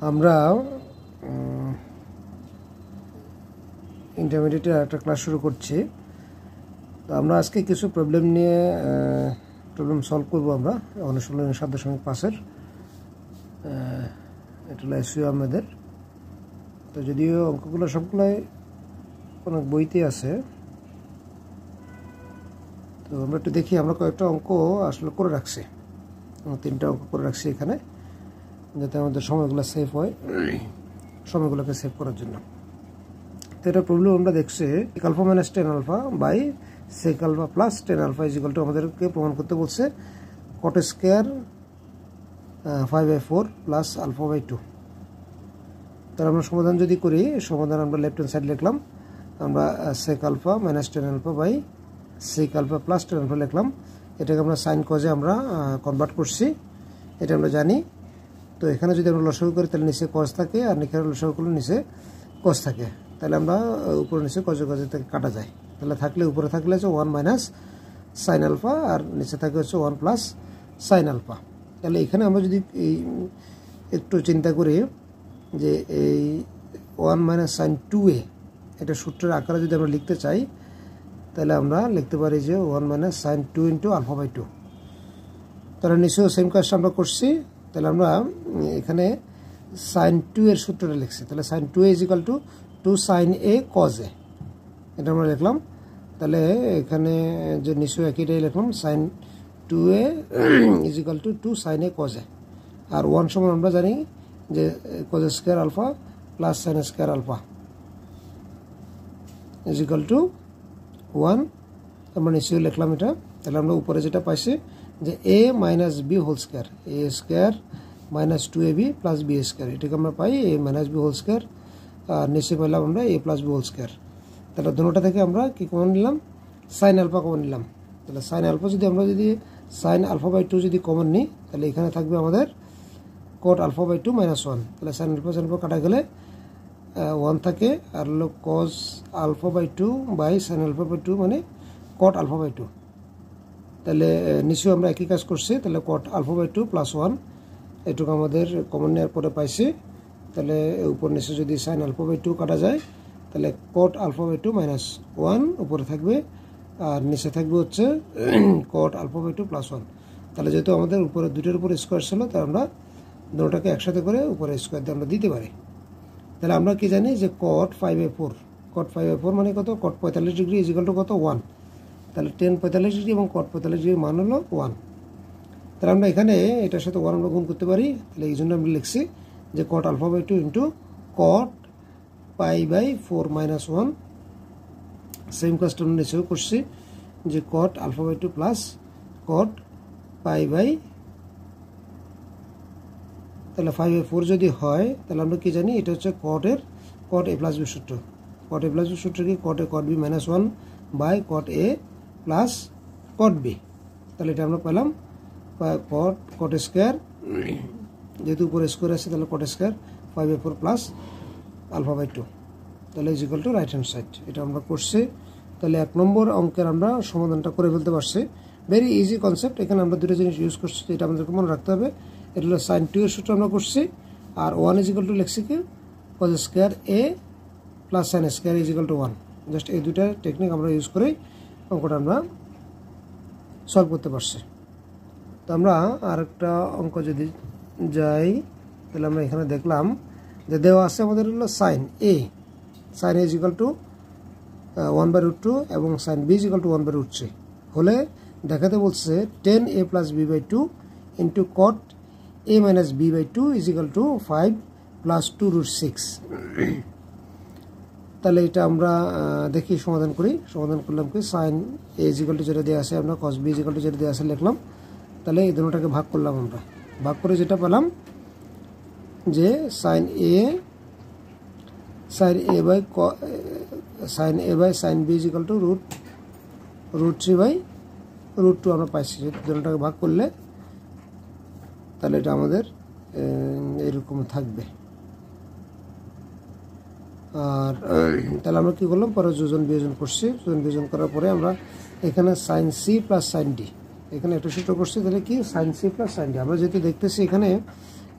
আমরা ইন্টারমিডিয়েটের একটা ক্লাস শুরু করছি। তো আমরা আজকে কিছু প্রবলেম নিয়ে সলভ করবো। আমরা অনুশীলনী 7.5-এর এটা হলো এসইউ আমাদের। তো যদিও অঙ্কগুলো সবগুলোই অনেক বইতে আছে, তো আমরা একটু দেখি। আমরা কয়েকটা অঙ্ক আসলে করে রাখছি, 3টা অঙ্ক করে রাখছি এখানে, যাতে আমাদের সময়গুলো সেভ হয়, সময়গুলোকে সেভ করার জন্য। তো এটা প্রবলেম আমরা দেখছি alpha minus 10 alpha by sec alpha plus 10 alpha is equal to আমাদেরকে প্রমাণ করতে বলছে cot square 5/4 plus alpha by 2। তাহলে আমরা সমাধান যদি করি, সমাধান আমরা লেফট হ্যান্ড সাইড লিখলাম, আমরা sec alpha minus 10 alpha by sec alpha plus 10 alpha লিখলাম। এটাকে আমরা সাইন কজে আমরা কনভার্ট করছি, এটা আমরা জানি। তো এখানে যদি আমরা লসাগু করি তাহলে নিচে কজ থাকে, আর এখানে লসাগু করলে নিচে কজ থাকে। তাহলে আমরা উপরে নিচে কজে কজে থেকে কাটা যায়। তাহলে থাকলে উপরে থাকলে হচ্ছে 1 মাইনাস সাইন আলফা, আর নিচে থাকে হচ্ছে 1 প্লাস সাইন আলফা। তাহলে এখানে আমরা যদি একটু চিন্তা করি যে এই 1 মাইনাস সাইন 2a এটা সূত্রের আকারে যদি আমরা লিখতে চাই, তাহলে আমরা লিখতে পারি যে 1 minus sine 2 into alpha by 2। তাহলে নিশ্চয়ই সেম কাজটা আমরা করছি। তাহলে আমরা এখানে সাইন 2 এর সূত্রটা লিখছি। তাহলে sine 2a is equal to 2 sine a cos a, এটা আমরা লিখলাম। তাহলে এখানে যে নিশ্চয়ই একইটাই লিখলাম, sine 2a is equal to 2 sine a cos a। আর 1 সমান আমরা জানি যে cos square alpha plus sine square alpha is equal to 1, আমরা নিশ্চয়ই লিখলাম এটা। তাহলে আমরা উপরে যেটা পাইছি যে a minus B whole square, a square minus 2ab plus B square, এটাকে আমরা পাই a minus B whole square, আর নিচে পেলাম আমরা a plus B whole square. তাহলে দুটোটা থেকে আমরা কি কমন নিলাম? সাইন আলফা কমন নিলাম। তাহলে সাইন আলফা যদি আমরা সাইন আলফা বাই 2 যদি কমন নিই, তাহলে এখানে থাকবে আমাদের কট আলফা বাই 2 মাইনাস 1। তাহলে সাইন আলফা কাটা গেলে 1 থাকে, আর হলো cos alpha by 2 by sine alpha by 2 মানে কট আলফা বাই 2। তাহলে নিশ্চয়ই আমরা একই কাজ করছি। তাহলে কট আলফা বাই 2 প্লাস 1 এটুকু আমাদের কমন নেওয়ার পরে পাইছি। তাহলে উপর নিচে যদি সাইন আলফা বাই 2 কাটা যায়, তাহলে কট আলফা বাই 2 মাইনাস 1 উপরে থাকবে, আর নিচে থাকবে হচ্ছে কট আলফা বাই 2 প্লাস 1। তাহলে যেহেতু আমাদের উপরে দুটোর উপরে স্কোয়ার ছিল, তাই আমরা দুটোটাকে একসাথে করে উপরে স্কোয়ার দিয়ে আমরা দিতে পারি। তাহলে আমরা কি জানি যে কট 5/4, কট 5/4 মানে কত? কট 45 ডিগ্রি ইজিক্যাল টু কত? 1। তাহলে 10 45 ডিগ্রি এবং কট 45 ডিগ্রি মান হলো 1। তাহলে আমরা এখানে এটার সাথে 1 আমরা গুণ করতে পারি। তাহলে এই জন্য আমরা লিখছি যে cot alpha by 2 into cot pi by 4 minus 1। Same কাজটা আমরা নিচেও করছি যে cot alpha by 2 plus cot pi by, তাহলে 5/4 যদি হয়, তাহলে আমরা কি জানি? এটা হচ্ছে কট এ প্লাস বি সূত্র। কট এ প্লাস বি সূত্র কি? Cot A cot B minus 1 by cot A plus cot B. তাহলে এটা আমরা পেলাম কট স্কোয়ার, যেহেতু উপরে স্কোয়ার আছে তাহলে cot square 5/4 plus alpha by 2, তাহলে is equal to right hand side. এটা আমরা করছি। তাহলে 1 নম্বর অঙ্কের আমরা সমাধানটা করে ফেলতে পারছি। Very easy concept. এখানে আমরা দুটো জিনিস ইউজ করছি, এটা আমাদেরকে মনে রাখতে হবে। এটা হলো সাইন 2 এর সূত্র আমরা করছি, আর 1 ইজ ইকুয়াল টু লিখছি কি? Cos square a plus sine square is equal to 1। Just এই দুইটা টেকনিক আমরা ইউজ করে অঙ্কটা আমরা সলভ করতে পারছি। তো আমরা আরেকটা অঙ্ক যদি যাই, তাহলে আমরা এখানে দেখলাম যে দেওয়া আছে আমাদের হলো sine a, sine a is equal to 1/√2 এবং sine b is equal to 1/√3 হলে দেখাতে বলছে 10a plus b by 2 into cot a minus b by 2 is equal to 5 plus 2√6। তাহলে এটা আমরা দেখি সমাধান করি। সমাধান করলাম কি? Sine a is equal to যেটা দেওয়া আছে আমরা cos b is equal to যেটা দেওয়া আছে লিখলাম। তাহলে এই দুটোটাকে ভাগ করলাম আমরা। ভাগ করে যেটা পেলাম যে sine a by sine b is equal to √3 by √2 আমরা পাইছি। দুটোটাকে ভাগ করলে তাহলে এটা আমাদের এরকম থাকবে। আর তাহলে আমরা কি করলাম? পরে যোজন বিয়োজন করছি। যোজন বিয়োজন করার পরে আমরা এখানে sine C plus sign D, এখানে একটা সূত্র করছি। তাহলে কি? Sine C plus sign D. আমরা যেহেতু দেখতেছি এখানে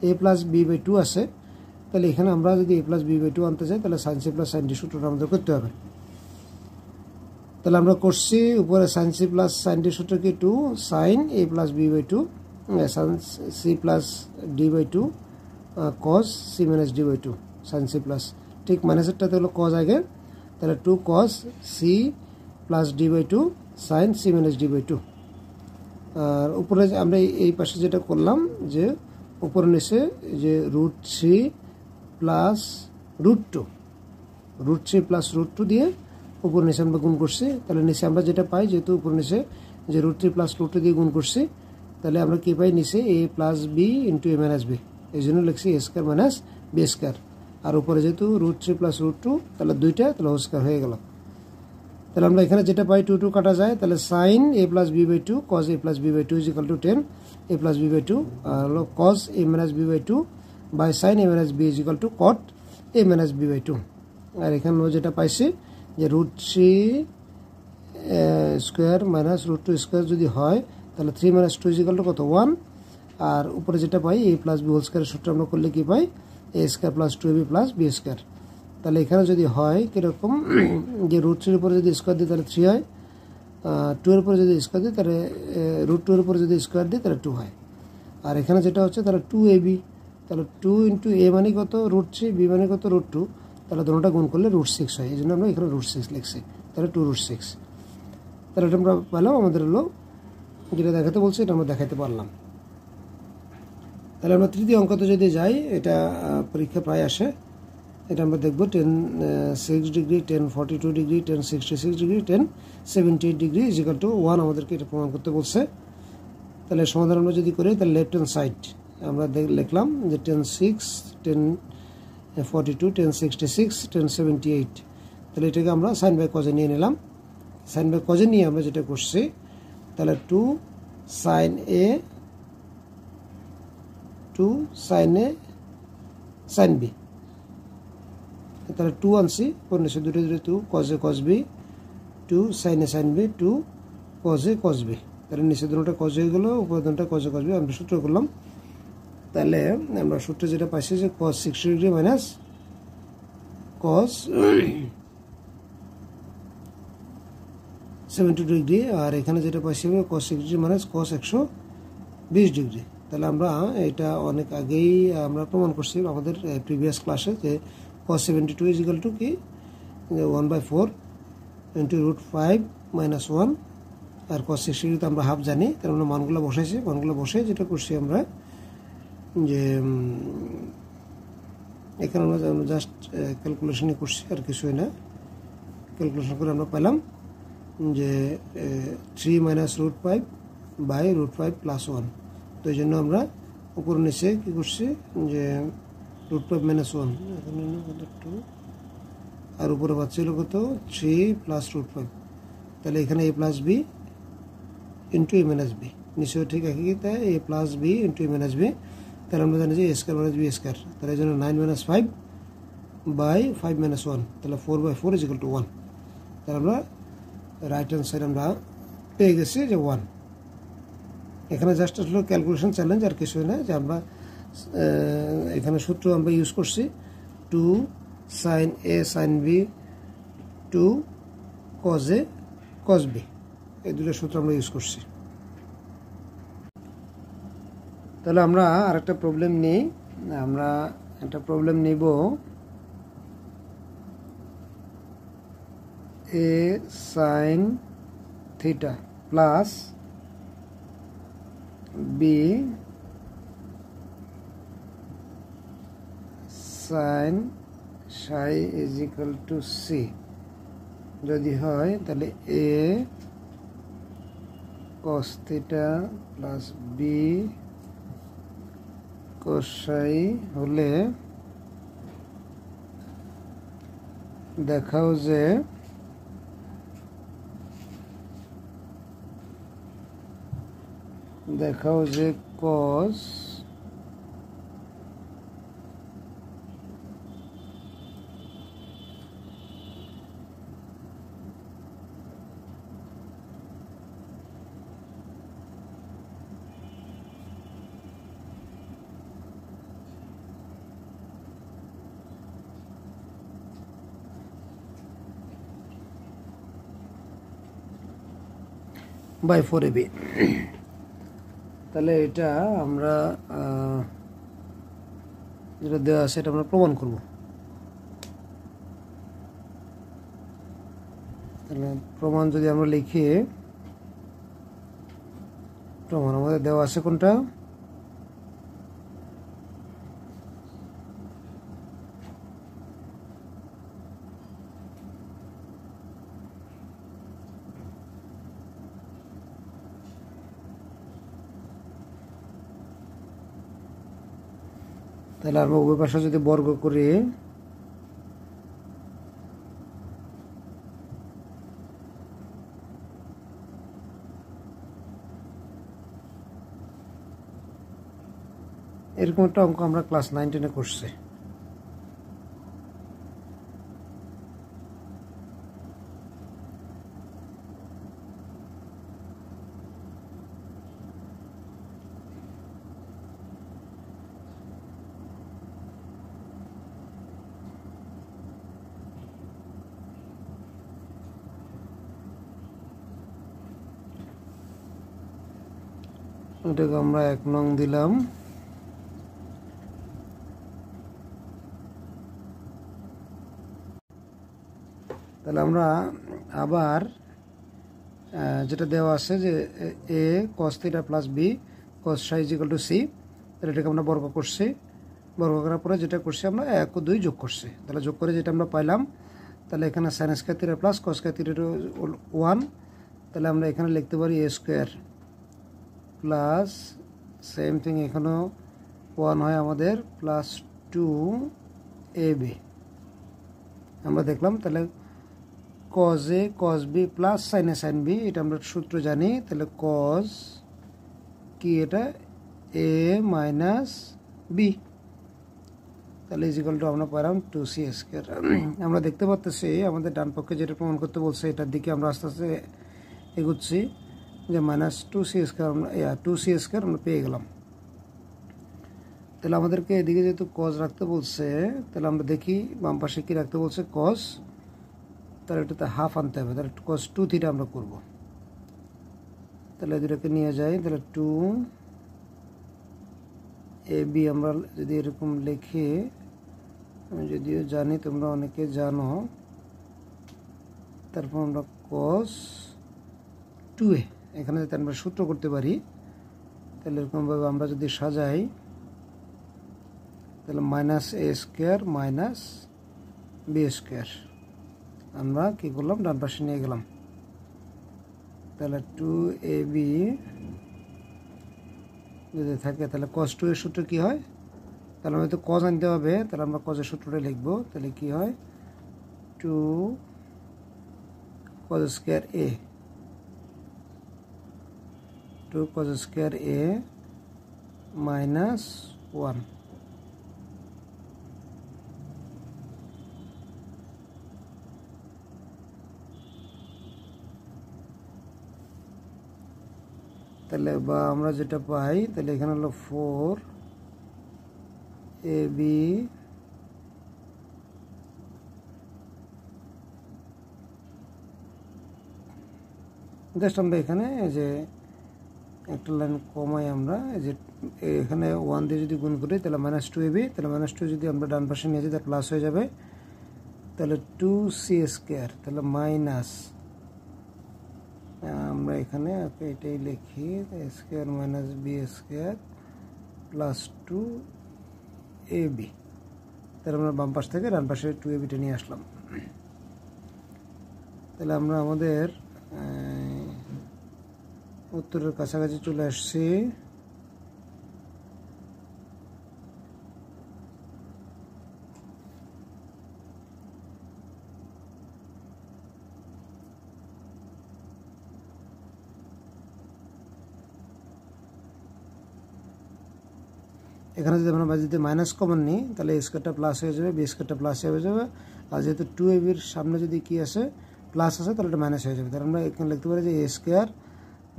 a প্লাস বি বাই 2 আছে, তাহলে এখানে আমরা যদি a plus B by two আনতে চাই তাহলে sine C plus sign D সূত্রটা আমাদের করতে হবে। তাহলে আমরা করছি উপরে সাইন সি প্লাস সাইন ডি সূত্র কি two sine A plus B by two sine C plus D by two cos C minus D by two sine C plus, ঠিক মাইনাসেরটাতে হলো কজ আগে, তাহলে two cos C plus D by two sine C minus D by two. আর উপরে আমরা এই পাশে যেটা করলাম যে উপরে নিচে যে root three plus root three plus root two দিয়ে উপর নিচে আমরা গুণ করছি, তাহলে নিচে আমরা যেটা পাই যেহেতু উপর নিচে যে root three plus root two দিয়ে গুণ করছি, তাহলে আমরা কি পাই নিচে A plus B into A minus B, এই জন্য লিখছি A square minus B square. আর উপরে যেহেতু root three plus root two তাহলে দুইটা, তাহলে হোল স্কোয়ার হয়ে গেল। তাহলে আমরা এখানে যেটা পাই টু টু কাটা যায়, তাহলে sine A plus B by two cos A plus B by two is equal to 10 A plus B by two, আর হলো cos A minus B by two by sine A minus B is equal to cot A minus B by two. আর এখানে যেটা পাইছি যে root three square minus root two square যদি হয় তাহলে 3 minus two is equal to কত 1, আর উপরে যেটা পাই এ প্লাস বি হোল স্কোয়ারের সূত্র আমরা করলে কি পাই এ square plus two A B plus B square. তাহলে এখানে যদি হয় কীরকম যে রুট থ্রির উপরে যদি স্কোয়ার দিই তাহলে 3 হয়, টু এর উপরে যদি স্কোয়ার দিই তাহলে রুট টু এর উপরে যদি স্কোয়ার দিই তাহলে 2 হয়। আর এখানে যেটা হচ্ছে তাহলে 2ab, তাহলে 2 ইন্টু এ মানে কত রুট থ্রি, বি মানে কত রুট টু, তাহলে দুটোটা গুণ করলে রুট 6 হয়, এই জন্য আমরা এখানে রুট 6 লিখছি, তাহলে 2 রুট 6। তাহলে এটা আমরা পেলাম, আমাদের হলো যেটা দেখাতে বলছি এটা আমরা দেখাতে পারলাম। তাহলে আমরা তৃতীয় অঙ্কতে যদি যাই, এটা পরীক্ষা প্রায় আসে, এটা আমরা দেখব 10 6 degree 10 42 degree 10 66 degree 10 78 degree is equal two 1, আমাদেরকে এটা প্রমাণ করতে বলছে। তাহলে সমাধান আমরা যদি করি তাহলে লেফট হ্যান্ড সাইড আমরা লিখলাম যে 10 6 10 42 10 66 10 78, তাহলে এটাকে আমরা সাইন বাই কজে নিয়ে নিলাম। সাইন বাই কজে নিয়ে আমরা যেটা করছি তাহলে 2 সাইন এ সাইন বি, তাহলে 2 আনছি পর নিচে দুটো 2 কজে cause B 2 sine A sine B 2 কজে cause B, তাহলে নিচে দুটোটা কজ হয়ে গেলো, উপরে দুটোটা কজে কজ বি আমরা সূত্র করলাম। তাহলে আমরা সূত্রে যেটা পাইছি যে cos 60 degree minus cos 70 degree, আর এখানে যেটা পাইছি cos 60 degree minus cos 120 degree. তাহলে আমরা এটা অনেক আগেই আমরা প্রমাণ করছি আমাদের প্রিভিয়াস ক্লাসে যে cos 72 is equal to কি 1/4 into root 5 minus 1, আর cos 60 তো আমরা হাফ জানি, তার আমরা মানগুলো বসাইছি, মানগুলো বসে যেটা করছি আমরা যে এখানে আমরা জাস্ট ক্যালকুলেশনই করছি আর কিছুই না। ক্যালকুলেশন করে আমরা পেলাম যে 3 minus root 5 by root 5 plus 1, তো এই জন্য আমরা উপরে নিচে কী করছি যে রুট 5 মাইনাস 1 এখানে 2, আর উপরে পাচ্ছিল কত 3 প্লাস রুট 5, তাহলে এখানে এ plus B into A minus B, নিশ্চয়ই ঠিক একই, তাই এ plus B into A minus B, তাহলে আমরা জানি যে এ স্কোয়ার মাইনাস বি স্কোয়ার, তাহলে এই জন্য 9 মাইনাস 5 বাই 5 মাইনাস 1, তাহলে 4/4 ইজ ইকুয়াল টু 1, তাহলে আমরা রাইট হ্যান্ড সাইড আমরা পেয়ে গেছি যে 1। এখানে জাস্ট আসলে ক্যালকুলেশন চ্যালেঞ্জ আর কিছুই না, যে আমরা এখানে সূত্র আমরা ইউজ করছি 2 sine A sine B 2 cos A cos B, এই দুটো সূত্র আমরা ইউজ করছি। তাহলে আমরা আরেকটা প্রবলেম নিই, আমরা একটা প্রবলেম নিব A sine theta plus B sine psi is equal to C যদি হয়, তাহলে A cos theta plus B cos psi হলে দেখাও যে কস বাই 4ab। তাহলে এটা আমরা যেটা দেওয়া আছে এটা আমরা প্রমাণ করব। তাহলে প্রমাণ যদি আমরা লিখি, প্রমাণ আমাদের দেওয়া আছে কোনটা, তাহলে আমরা উভয় পাশে যদি বর্গ করি, এরকম একটা অঙ্ক আমরা ক্লাস 9-10 করছি। এটাকে আমরা 1 নং দিলাম। তাহলে আমরা আবার যেটা দেওয়া আছে যে a cos θ plus b cos φ = c, তাহলে এটাকে আমরা বর্গ করছি। বর্গ করার পরে যেটা করছি আমরা 1 ও 2 যোগ করছি। তাহলে যোগ করে যেটা আমরা পাইলাম, তাহলে এখানে sin square θ plus cos square θ 1, তাহলে আমরা এখানে লিখতে পারি a square plus same thing এখানেও 1 হয় আমাদের প্লাস 2ab আমরা দেখলাম। তাহলে cos a cos b plus sin a sin b, এটা আমরা সূত্র জানি। তাহলে cos কি এটা a মাইনাস b, তাহলে ইজিক্যাল টু আমরা পেলাম 2c স্কয়ার। আমরা দেখতে পাচ্ছি আমাদের ডান পক্ষে যেটা প্রমাণ করতে বলছে এটার দিকে আমরা আস্তে আস্তে এগোচ্ছি, যে মাইনাস 2c স্কয়ার আমরা 2c স্কয়ার আমরা পেয়ে গেলাম। তাহলে আমাদেরকে এদিকে যেহেতু cos রাখতে বলছে, তাহলে আমরা দেখি বাম পাশে কি রাখতে বলছে cos, তাহলে এটাতে হাফ আনতে হবে। তাহলে cos 2θ আমরা করব। তাহলে দুটোকে নিয়ে যাই, তাহলে 2ab আমরা যদি এরকম লিখি, আমি যদিও জানি তোমরা অনেকে জানো, তারপর আমরা cos 2a এখানে যাতে আমরা সূত্র করতে পারি, তাহলে এরকমভাবে আমরা যদি সাজাই, তাহলে minus a square minus b square আমরা কি করলাম ডান পাশে নিয়ে গেলাম। তাহলে 2ab যদি থাকে তাহলে cos 2 এর সূত্র কি হয়, তাহলে আমাদের তো cos আনতে হবে, তাহলে আমরা cos এর সূত্রটা লিখব। তাহলে কি হয় 2 cos square a 2 cos square a minus 1, তাহলে বা আমরা যেটা পাই, তাহলে এখানে হলো 4ab জাস্ট আমরা এখানে যে একটা লাইন কমাই, আমরা যে এখানে 1 দিয়ে যদি গুণ করি তাহলে মাইনাস 2ab, তাহলে মাইনাস 2 যদি আমরা ডান পাশে নিয়ে যাই তাহলে প্লাস হয়ে যাবে। তাহলে 2c স্কয়ার, তাহলে মাইনাস আমরা এখানে এটাই লিখি square minus b square plus 2ab, তাহলে আমরা বাম পাশ থেকে ডান পাশে 2ab নিয়ে আসলাম। তাহলে আমরা আমাদের উত্তরের কাছাকাছি চলে আসছি। এখানে যদি আমরা যদি মাইনাস কমন নিই তাহলে a স্কয়ারটা প্লাস হয়ে যাবে, b স্কয়ারটা প্লাস হয়ে যাবে, আর যেহেতু 2ab এর সামনে যদি কি আসে প্লাস আছে তাহলে এটা মাইনাস হয়ে যাবে। তাহলে আমরা এখানে লিখতে পারি যে a square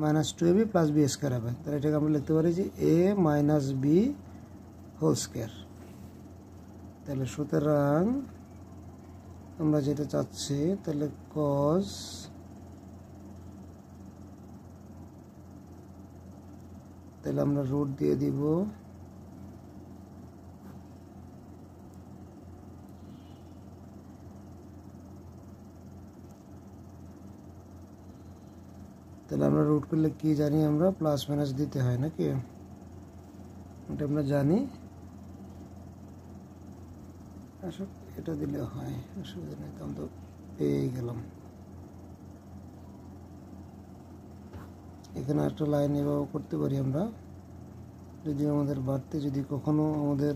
minus 2ab plus b square হবে। তাহলে এটাকে আমরা লিখতে পারি যে a minus b whole square. তাহলে সুতরাং আমরা যেটা চাচ্ছি, তাহলে cos তাহলে আমরা রুট দিয়ে দিব তাহলে আমরা রুট করলে কি জানি আমরা প্লাস মাইনাস দিতে হয় নাকি এটা আমরা জানি আসলে এটা দিলে হয় অসুবিধা নেই তখন তো পেয়ে গেলাম এখানে একটা লাইন এভাবে করতে পারি আমরা যদি আমাদের বাড়তে যদি কখনো আমাদের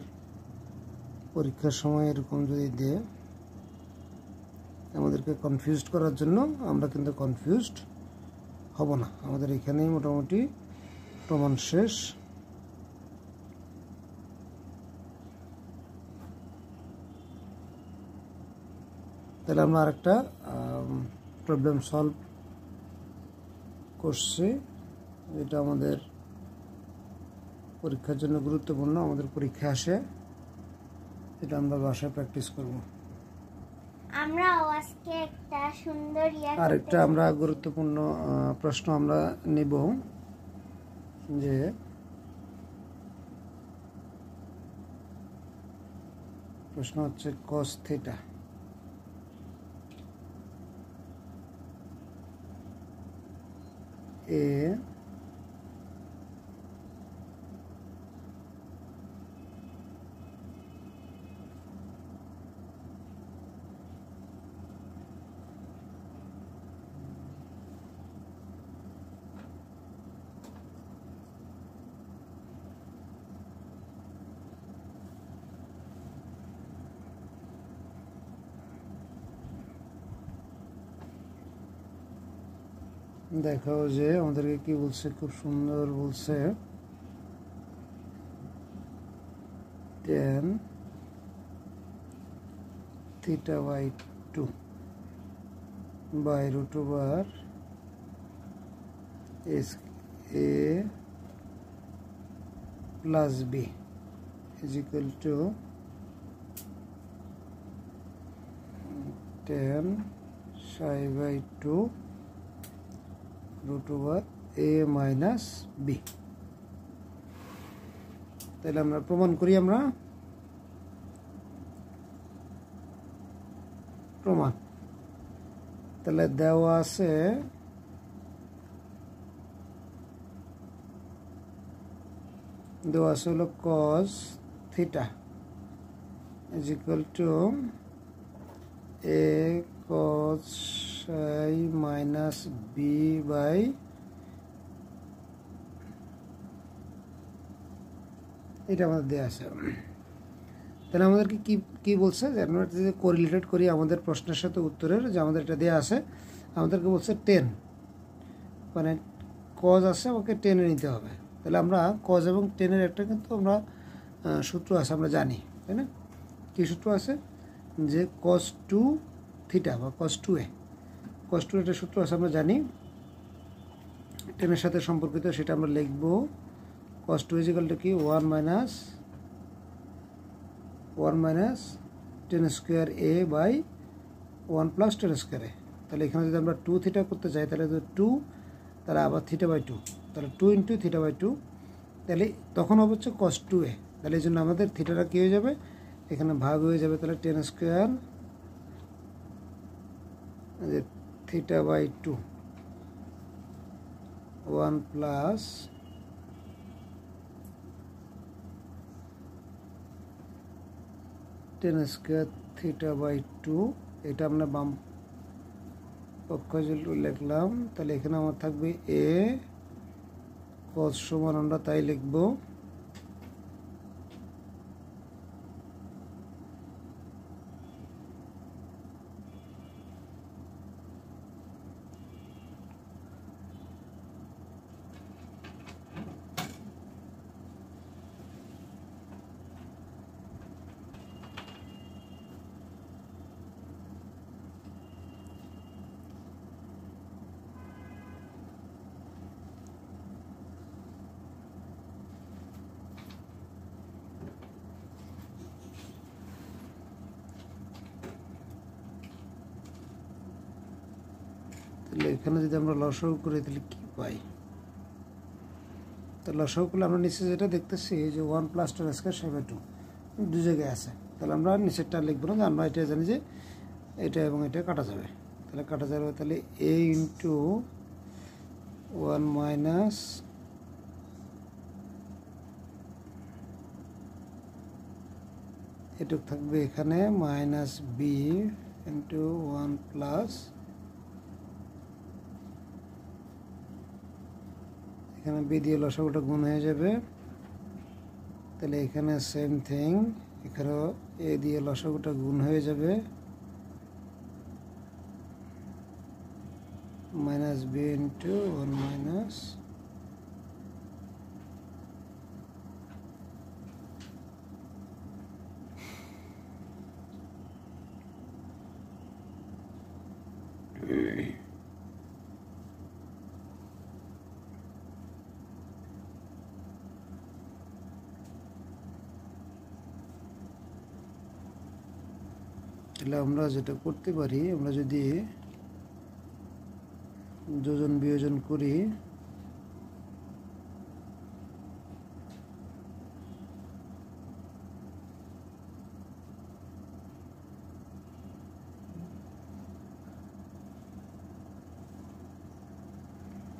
পরীক্ষার সময় এরকম যদি দেয় আমাদেরকে কনফিউজড করার জন্য আমরা কিন্তু কনফিউজড হব না আমাদের এখানেই মোটামুটি প্রমাণ শেষ তাহলে আমরা আরেকটা প্রবলেম সলভ করছি যেটা আমাদের পরীক্ষার জন্য গুরুত্বপূর্ণ আমাদের পরীক্ষা আসে এটা আমরা বাসায় প্র্যাকটিস করব আমরা আজকে একটা সুন্দর আরেকটা আমরা গুরুত্বপূর্ণ প্রশ্ন আমরা নেব যে প্রশ্ন হচ্ছে cos থিটা এ দেখো যে আমাদেরকে কি বলছে খুব সুন্দর বলছে tan theta by 2 by root over a plus b is equal to tan psi by 2 root over a minus b তাহলে আমরা প্রমাণ করি আমরা প্রমাণ তাহলে দেওয়া আছে হলো cos theta is equal to a cos psi minus b by এটা আমাদের দেওয়া আছে তাহলে আমাদেরকে কি কি বলছে যে আমরা যদি কোরিলেটেড করি আমাদের প্রশ্নের সাথে উত্তরের যে আমাদের এটা দেওয়া আছে আমাদেরকে বলছে 10 মানে cos আছে আমাকে 10 এ নিতে হবে তাহলে আমরা cos এবং 10 এর একটা কিন্তু আমরা সূত্র আছে আমরা জানি তাই না কি সূত্র আছে যে cos 2 থিটা বা cos 2a cos 2 এর সূত্র আছে আমরা জানি 10 এর সাথে সম্পর্কিত সেটা আমরা লিখব cos 2 is equal to কি 1 minus 10 square a by 1 plus 10 square a তাহলে এখানে যদি আমরা 2 থিটা করতে চাই তাহলে তো 2 তাহলে আবার থিটা বাই 2 তাহলে 2 ইন্টু থিটা বাই 2 তাহলে তখন হবে হচ্ছে cos 2a তাহলে এই জন্য আমাদের থিটাটা কি হয়ে যাবে এখানে ভাগ হয়ে যাবে তাহলে 10 স্কয়ার যে theta by 2 1 plus ten square theta by 2 এটা আমরা বাম পক্ষ লিখলাম তাহলে এখানে আমার থাকবে a cos সমান আমরা তাই লিখব তাহলে এখানে যদি আমরা লসাগু করি তাহলে কি পাই তো লসাগু করলে আমরা নিচে যেটা দেখতেছি যে 1 + 10² 7/2 দুই জায়গায় আছে। তাহলে আমরা নিচেরটা লিখবো না, আমরা এটা জানি যে এটা এবং এটা কাটা যাবে। তাহলে কাটা যাবে, তাহলে a × 1 মাইনাস এটুক থাকবে এখানে মাইনাস b × 1 প্লাস এখানে b দিয়ে লসাগুটা গুণ হয়ে যাবে। তাহলে এখানে সেম থিং, এখানেও a দিয়ে লসাগুটা গুণ হয়ে যাবে মাইনাস b × 1 মাইনাস তাহলে আমরা যেটা করতে পারি, আমরা যদি যোজন বিয়োজন করি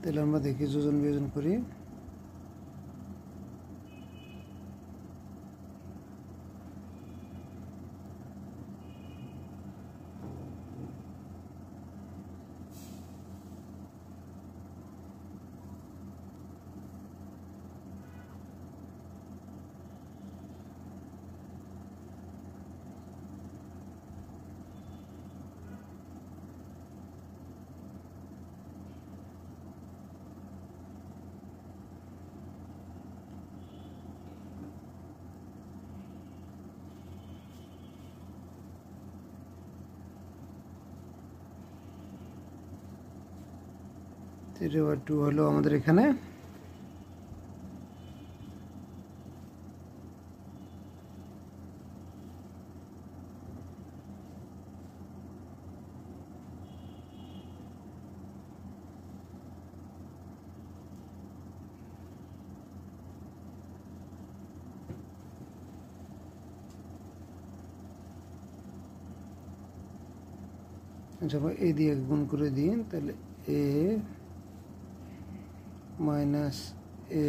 তাহলে আমরা দেখি যোজন বিয়োজন করি। এবার 2 হলো আমাদের এখানে। আচ্ছা, এ দিয়ে গুণ করে দিই, তাহলে a মাইনাস a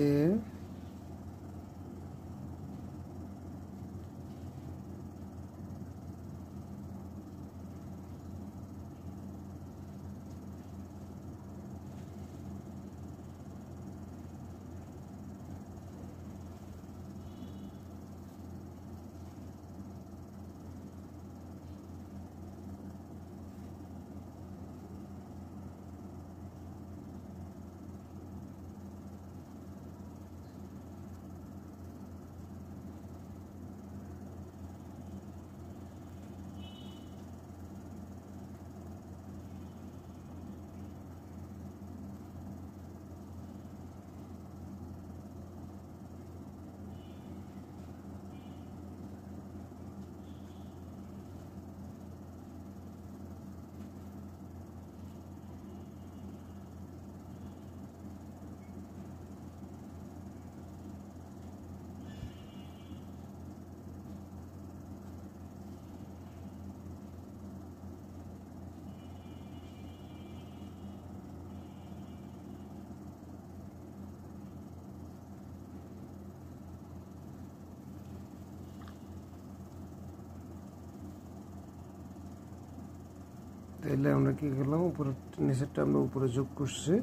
তাহলে আমরা কি করলাম, উপরে নিচেরটা আমরা উপরে যোগ করছি।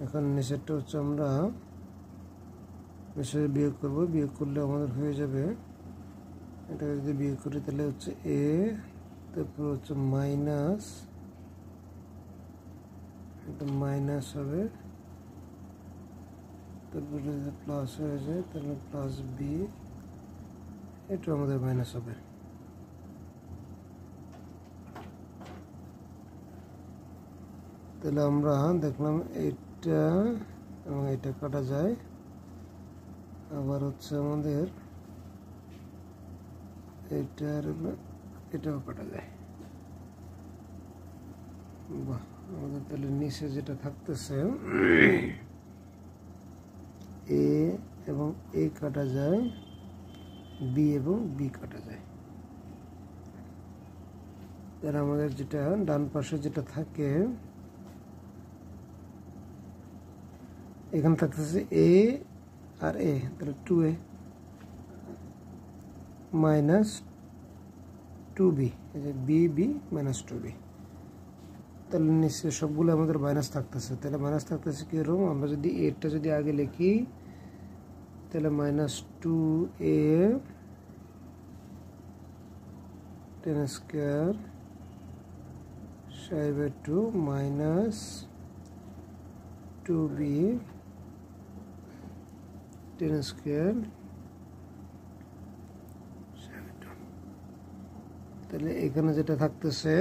এখন নিচেরটা হচ্ছে আমরা নিচে বিয়োগ করব, বিয়োগ করলে আমাদের হয়ে যাবে, এটা যদি বিয়োগ করি তাহলে হচ্ছে a, তারপর হচ্ছে মাইনাস, এটা মাইনাস হবে, তারপরে যদি প্লাস হয়ে যায় তাহলে প্লাস b, এটা আমাদের মাইনাস হবে। তাহলে আমরা দেখলাম এটা এবং এটা কাটা যায়, আবার হচ্ছে আমাদের এটাও কাটা যায়। বাহ, আমাদের তাহলে নিচে যেটা থাকতেছে a কাটা যায়, বি এবং বি কাটা যায়। তাহলে আমাদের যেটা ডান পাশে যেটা থাকে, এখানে থাকতেছে এ আর এ, তাহলে 2a মাইনাস 2b, এই যে বি বি মাইনাস 2b। তাহলে নিশ্চয় সবগুলো আমাদের মাইনাস থাকতেছে। তাহলে মাইনাস থাকতেছে কীরকম, আমরা যদি এরটা যদি আগে লিখি তাহলে minus 2a 10 square sine by 2 minus 2b 10 square. তাহলে এখানে যেটা থাকতেছে,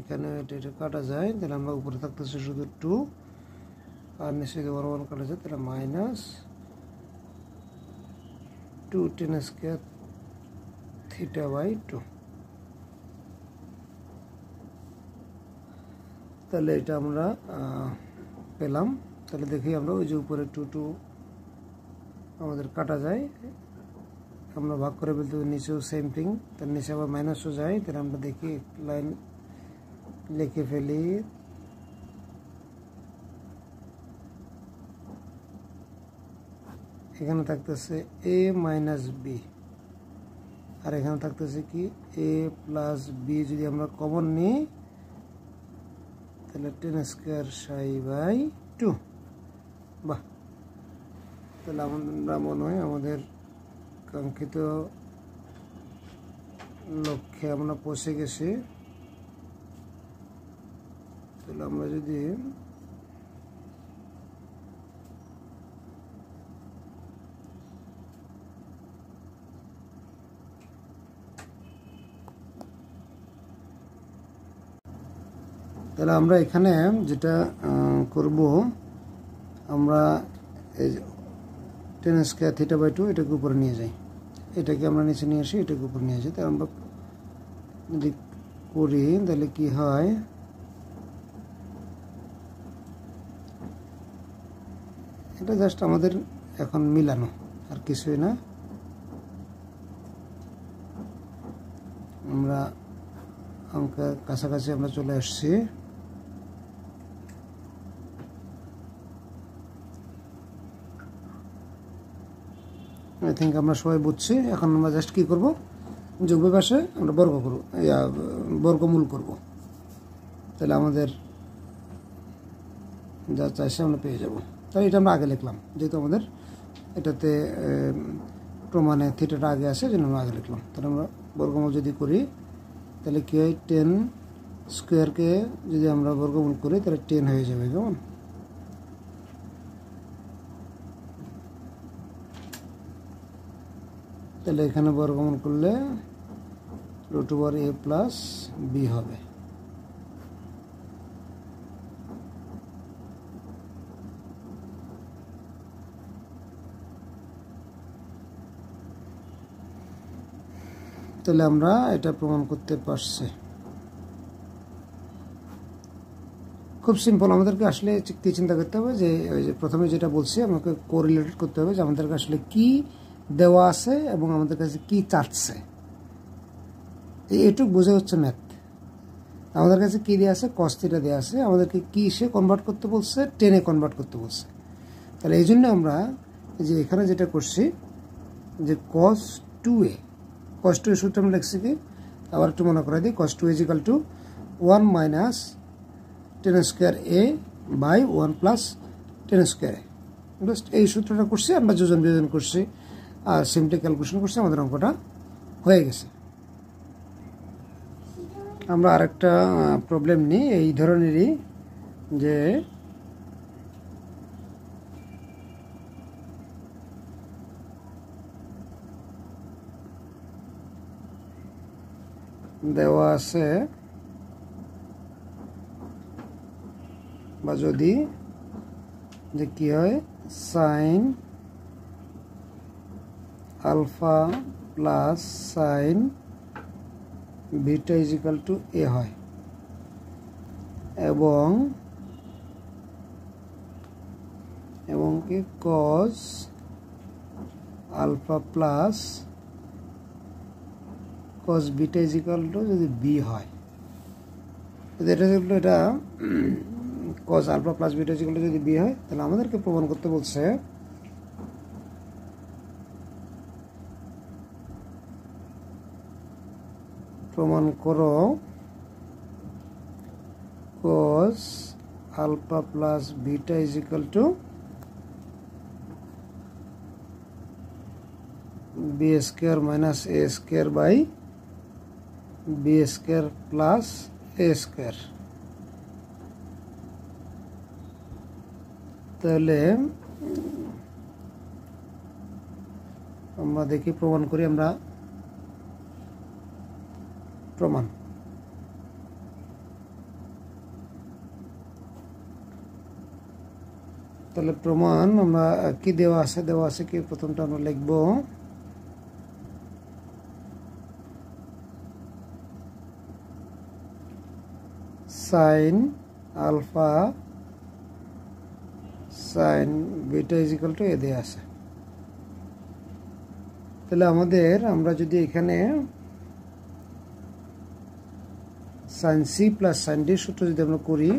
এখানে এটা কাটা যায়, তাহলে আমরা উপরে থাকতেছে শুধু 2 আর নিচে 1 1 কাটা যায়, তাহলে মাইনাস 2 10 স্কোয়ার থিটা বাই 2। তাহলে এটা আমরা পেলাম। তাহলে দেখি আমরা ওই যে উপরে 2 2 আমাদের কাটা যায়, আমরা ভাগ করে ফেলতে নিচেও সেম থিং, তার নিচে আবার মাইনাসও যায়। তাহলে আমরা দেখি লাইন লিখে ফেলি, এখানে থাকতেছে এ মাইনাস বি, আর এখানে থাকতেছে কি এ প্লাস বি। যদি আমরা কমন নিই তাহলে 10 স্কোয়ার সাই বাই 2। বাহ, তাহলে আমরা মনে হয় আমাদের কাঙ্ক্ষিত লক্ষ্যে আমরা পৌঁছে গেছি। তাহলে আমরা যদি তাহলে আমরা এখানে যেটা করব, আমরা এই 10 স্কোয়ার থিটা বাই 2 এটাকে উপরে নিয়ে যাই, এটাকে আমরা নিচে নিয়ে আসি, এটাকে উপরে নিয়ে আসি। তাহলে আমরা যদি করি তাহলে কি হয়, এটা জাস্ট আমাদের এখন মিলানো, আর কিছুই না। আমরা অঙ্কের কাছাকাছি আমরা চলে আসছি। আই থিঙ্ক আমরা সবাই বুঝছি। এখন আমরা জাস্ট কি করব, যোগের পাশে আমরা বর্গমূল করব, তাহলে আমাদের যা চাইছে আমরা পেয়ে যাব। তাহলে এটা আমরা আগে লিখলাম, যেহেতু আমাদের এটাতে প্রমাণে থিটাটা আগে আসে, যেন আমরা আগে লিখলাম। তাহলে আমরা বর্গমূল যদি করি তাহলে কি হয়, 10 স্কোয়ারকে যদি আমরা বর্গমূল করি তাহলে 10 হয়ে যাবে। কেমন, তাহলে এখানে বর্গমূল করলে রুট ওভার এ প্লাস বি হবে। তাহলে আমরা এটা প্রমাণ করতে পারছি। খুব সিম্পল। আমাদেরকে আসলে কি চিন্তা করতে হবে, যে ওই যে প্রথমে যেটা বলছি, আমাকে কোরিলেটেড করতে হবে যে আমাদের আসলে কি দেওয়া আছে এবং আমাদের কাছে কি চাচ্ছে। এইটুক বোঝা হচ্ছে ম্যাথ। আমাদের কাছে কি দেওয়া আছে, কস থিটা দেওয়া আছে, আমাদেরকে কি সে কনভার্ট করতে বলছে, 10-এ কনভার্ট করতে বলছে। তাহলে এই জন্য আমরা যে এখানে যেটা করছি, যে cos 2a, cos 2a সূত্র আমরা লিখছি কি, আবার একটু মনে করে দিই, cos 2 is equal to 1 minus 10 square a by 1 plus 10 square a। Just এই সূত্রটা করছি, আমরা যোজন বিয়োজন করছি আর সিম্পলি ক্যালকুলেশন করছি, আমাদের অঙ্কটা হয়ে গেছে। আমরা আরেকটা প্রবলেম নিই এই ধরনেরই, যে দেওয়া আছে, বা যদি যে কি হয়, sine alpha plus sine beta is equal to A হয়, এবং কি cos alpha plus cos beta is equal to যদি বি হয়, যদি এটা cos alpha plus beta is equal to যদি বি হয়, তাহলে আমাদেরকে প্রমাণ করতে বলছে প্রমাণ করো cos alpha plus beta is equal to b square minus a square by b square plus a square. তাহলে আমরা দেখি প্রমাণ করি আমরা প্রমাণ। তাহলে প্রমাণ আমরা কি দেওয়া আছে কি প্রথমটা আমরা লিখব sin alpha sin beta is equal to A দেওয়া আছে। তাহলে আমরা যদি এখানে sin c plus sin d সূত্র যদি আমরা করি,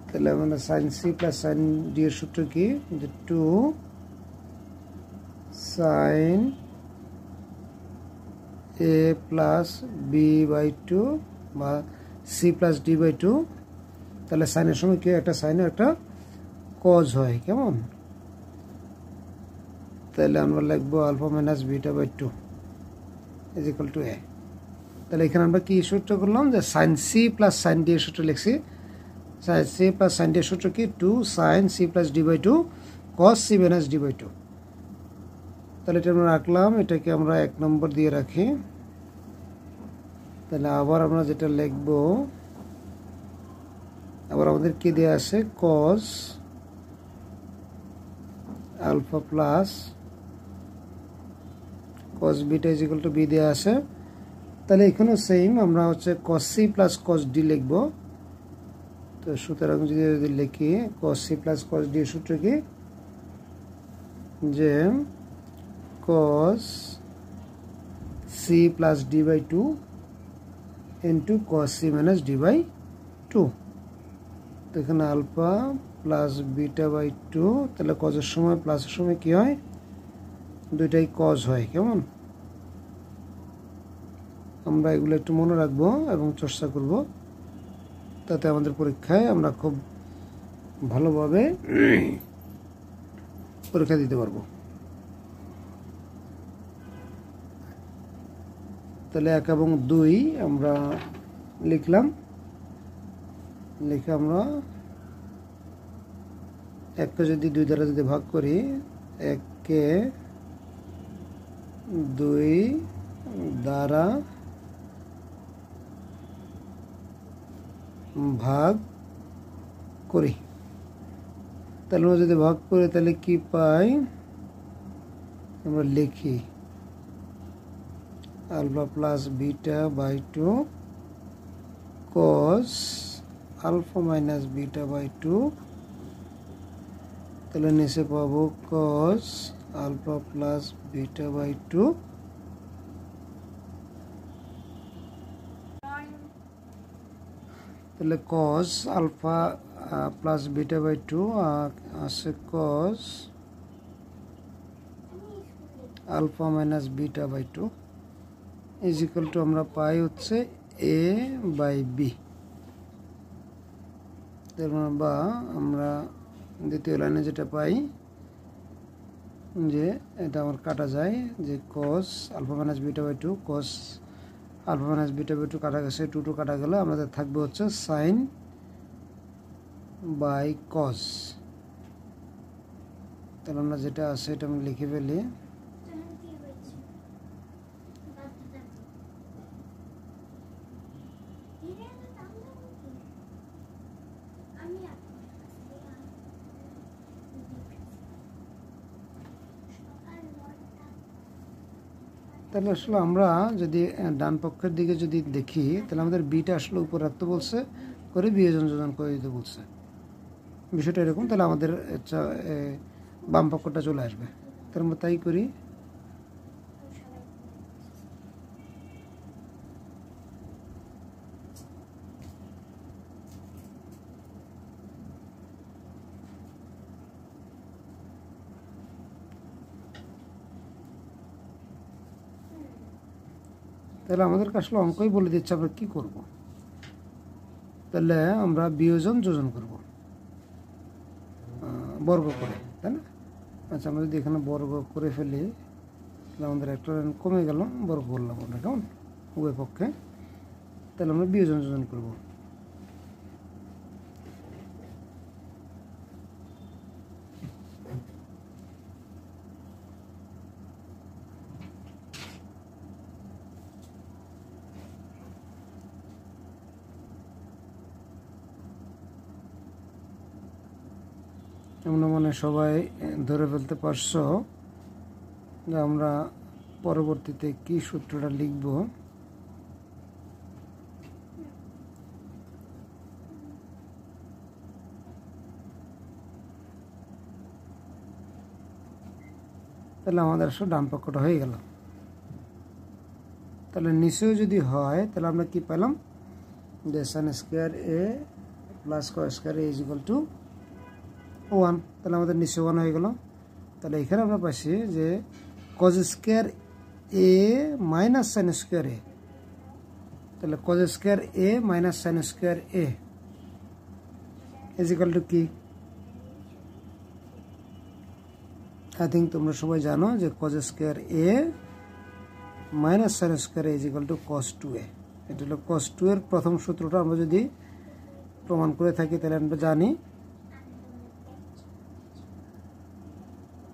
তাহলে আমরা sin c plus sin d এর সূত্র কি, যে 2 sin a plus b by 2 বা c প্লাস d বাই 2। তাহলে সাইনের সময় কি একটা সাইন একটা কজ হয়, কেমন? তাহলে আমরা লিখবো alpha minus beta by 2 is equal to a। তাহলে এখানে আমরা কি সূত্র করলাম, যে sin c plus sin d এর সূত্র লিখছি। sin c plus sin d এর সূত্র কি, 2 sin c plus d by 2 cos c minus d by 2। তাহলে এটা আমরা রাখলাম, এটাকে আমরা 1 নম্বর দিয়ে রাখি। তাহলে আবার আমরা যেটা লিখব, আবার আমাদের কি দেয়া আছে, cos alpha plus cos beta is equal to b দেয়া আছে। তাহলে এখানেও সেম, আমরা হচ্ছে cos c plus cos d লিখব। তো সুতরাং যদি লিখি cos c plus cos d এর সূত্র কি, যে cos c plus d by 2 into cos c minus d by 2। তো এখানে আলফা প্লাস বিটা বাই 2, তাহলে কজের সময় প্লাসের সময় কি হয়, দুইটাই কজ হয়, কেমন? আমরা এগুলো একটু মনে রাখবো এবং চর্চা করব, তাতে আমাদের পরীক্ষায় আমরা খুব ভালোভাবে পরীক্ষা দিতে পারবো। তাহলে 1 এবং 2 আমরা লিখলাম, লিখে আমরা 1কে যদি 2 দ্বারা যদি ভাগ করি, 1কে 2 দ্বারা ভাগ করি, তাহলে আমরা যদি ভাগ করি তাহলে কি পাই, আমরা লিখি alpha plus beta by 2 cos alpha minus beta by 2। তাহলে নিচে পাবো cos alpha plus beta by 2। তাহলে cos alpha plus beta by 2 আছে cos alpha minus beta by 2 is equal to আমরা পাই হচ্ছে a বাই b। বা আমরা দ্বিতীয় লাইনে যেটা পাই, যে এটা আমার কাটা যায়, যে cos alpha minus beta by 2 cos alpha minus beta by 2 কাটা গেছে, 2 কাটা গেলে আমাদের থাকবে হচ্ছে সাইন বাই cos। তাহলে আমরা যেটা আছে এটা আমি লিখে ফেলি, তাহলে আসলে আমরা যদি ডান পক্ষের দিকে যদি দেখি, তাহলে আমাদের বিটা আসলে উপর রাখতে বলছে, করে বিয়োজন যোজন করে দিতে বলছে, বিষয়টা এরকম। তাহলে আমাদের বাম পক্ষটা চলে আসবে। তার আমরা তাই করি। তাহলে আমাদেরকে আসলে অঙ্কই বলে দিচ্ছে আমরা কি করব। তাহলে আমরা বিয়োজন যোজন করব বর্গ করে, তাই না? আচ্ছা, আমরা যদি এখানে বর্গ করে ফেলি তাহলে আমাদের একটা কমে গেল, বর্গ করলাম আমরা কেমন উভয় পক্ষে। তাহলে আমরা বিয়োজন যোজন করব। মনে সবাই ধরে ফেলতে পারছো যে আমরা পরবর্তীতে কি সূত্রটা লিখব। তাহলে আমাদের আসলে ডান পক্ষটা হয়ে গেল। তাহলে নিচেও যদি হয় তাহলে আমরা কি পেলাম যে sine square A plus cos square A is equal to 1। তাহলে আমাদের নিচে 1 হয়ে গেল। তাহলে এখানে আমরা পাচ্ছি যে cos square A minus sine square A, তাহলে cos square A minus sine square A is equal to কি? আই থিঙ্ক তোমরা সবাই জানো যে cos square A minus sine square A is equal to cos 2a। এটা হলো কস 2 এর প্রথম সূত্রটা আমরা যদি প্রমাণ করে থাকি তাহলে আমরা জানি,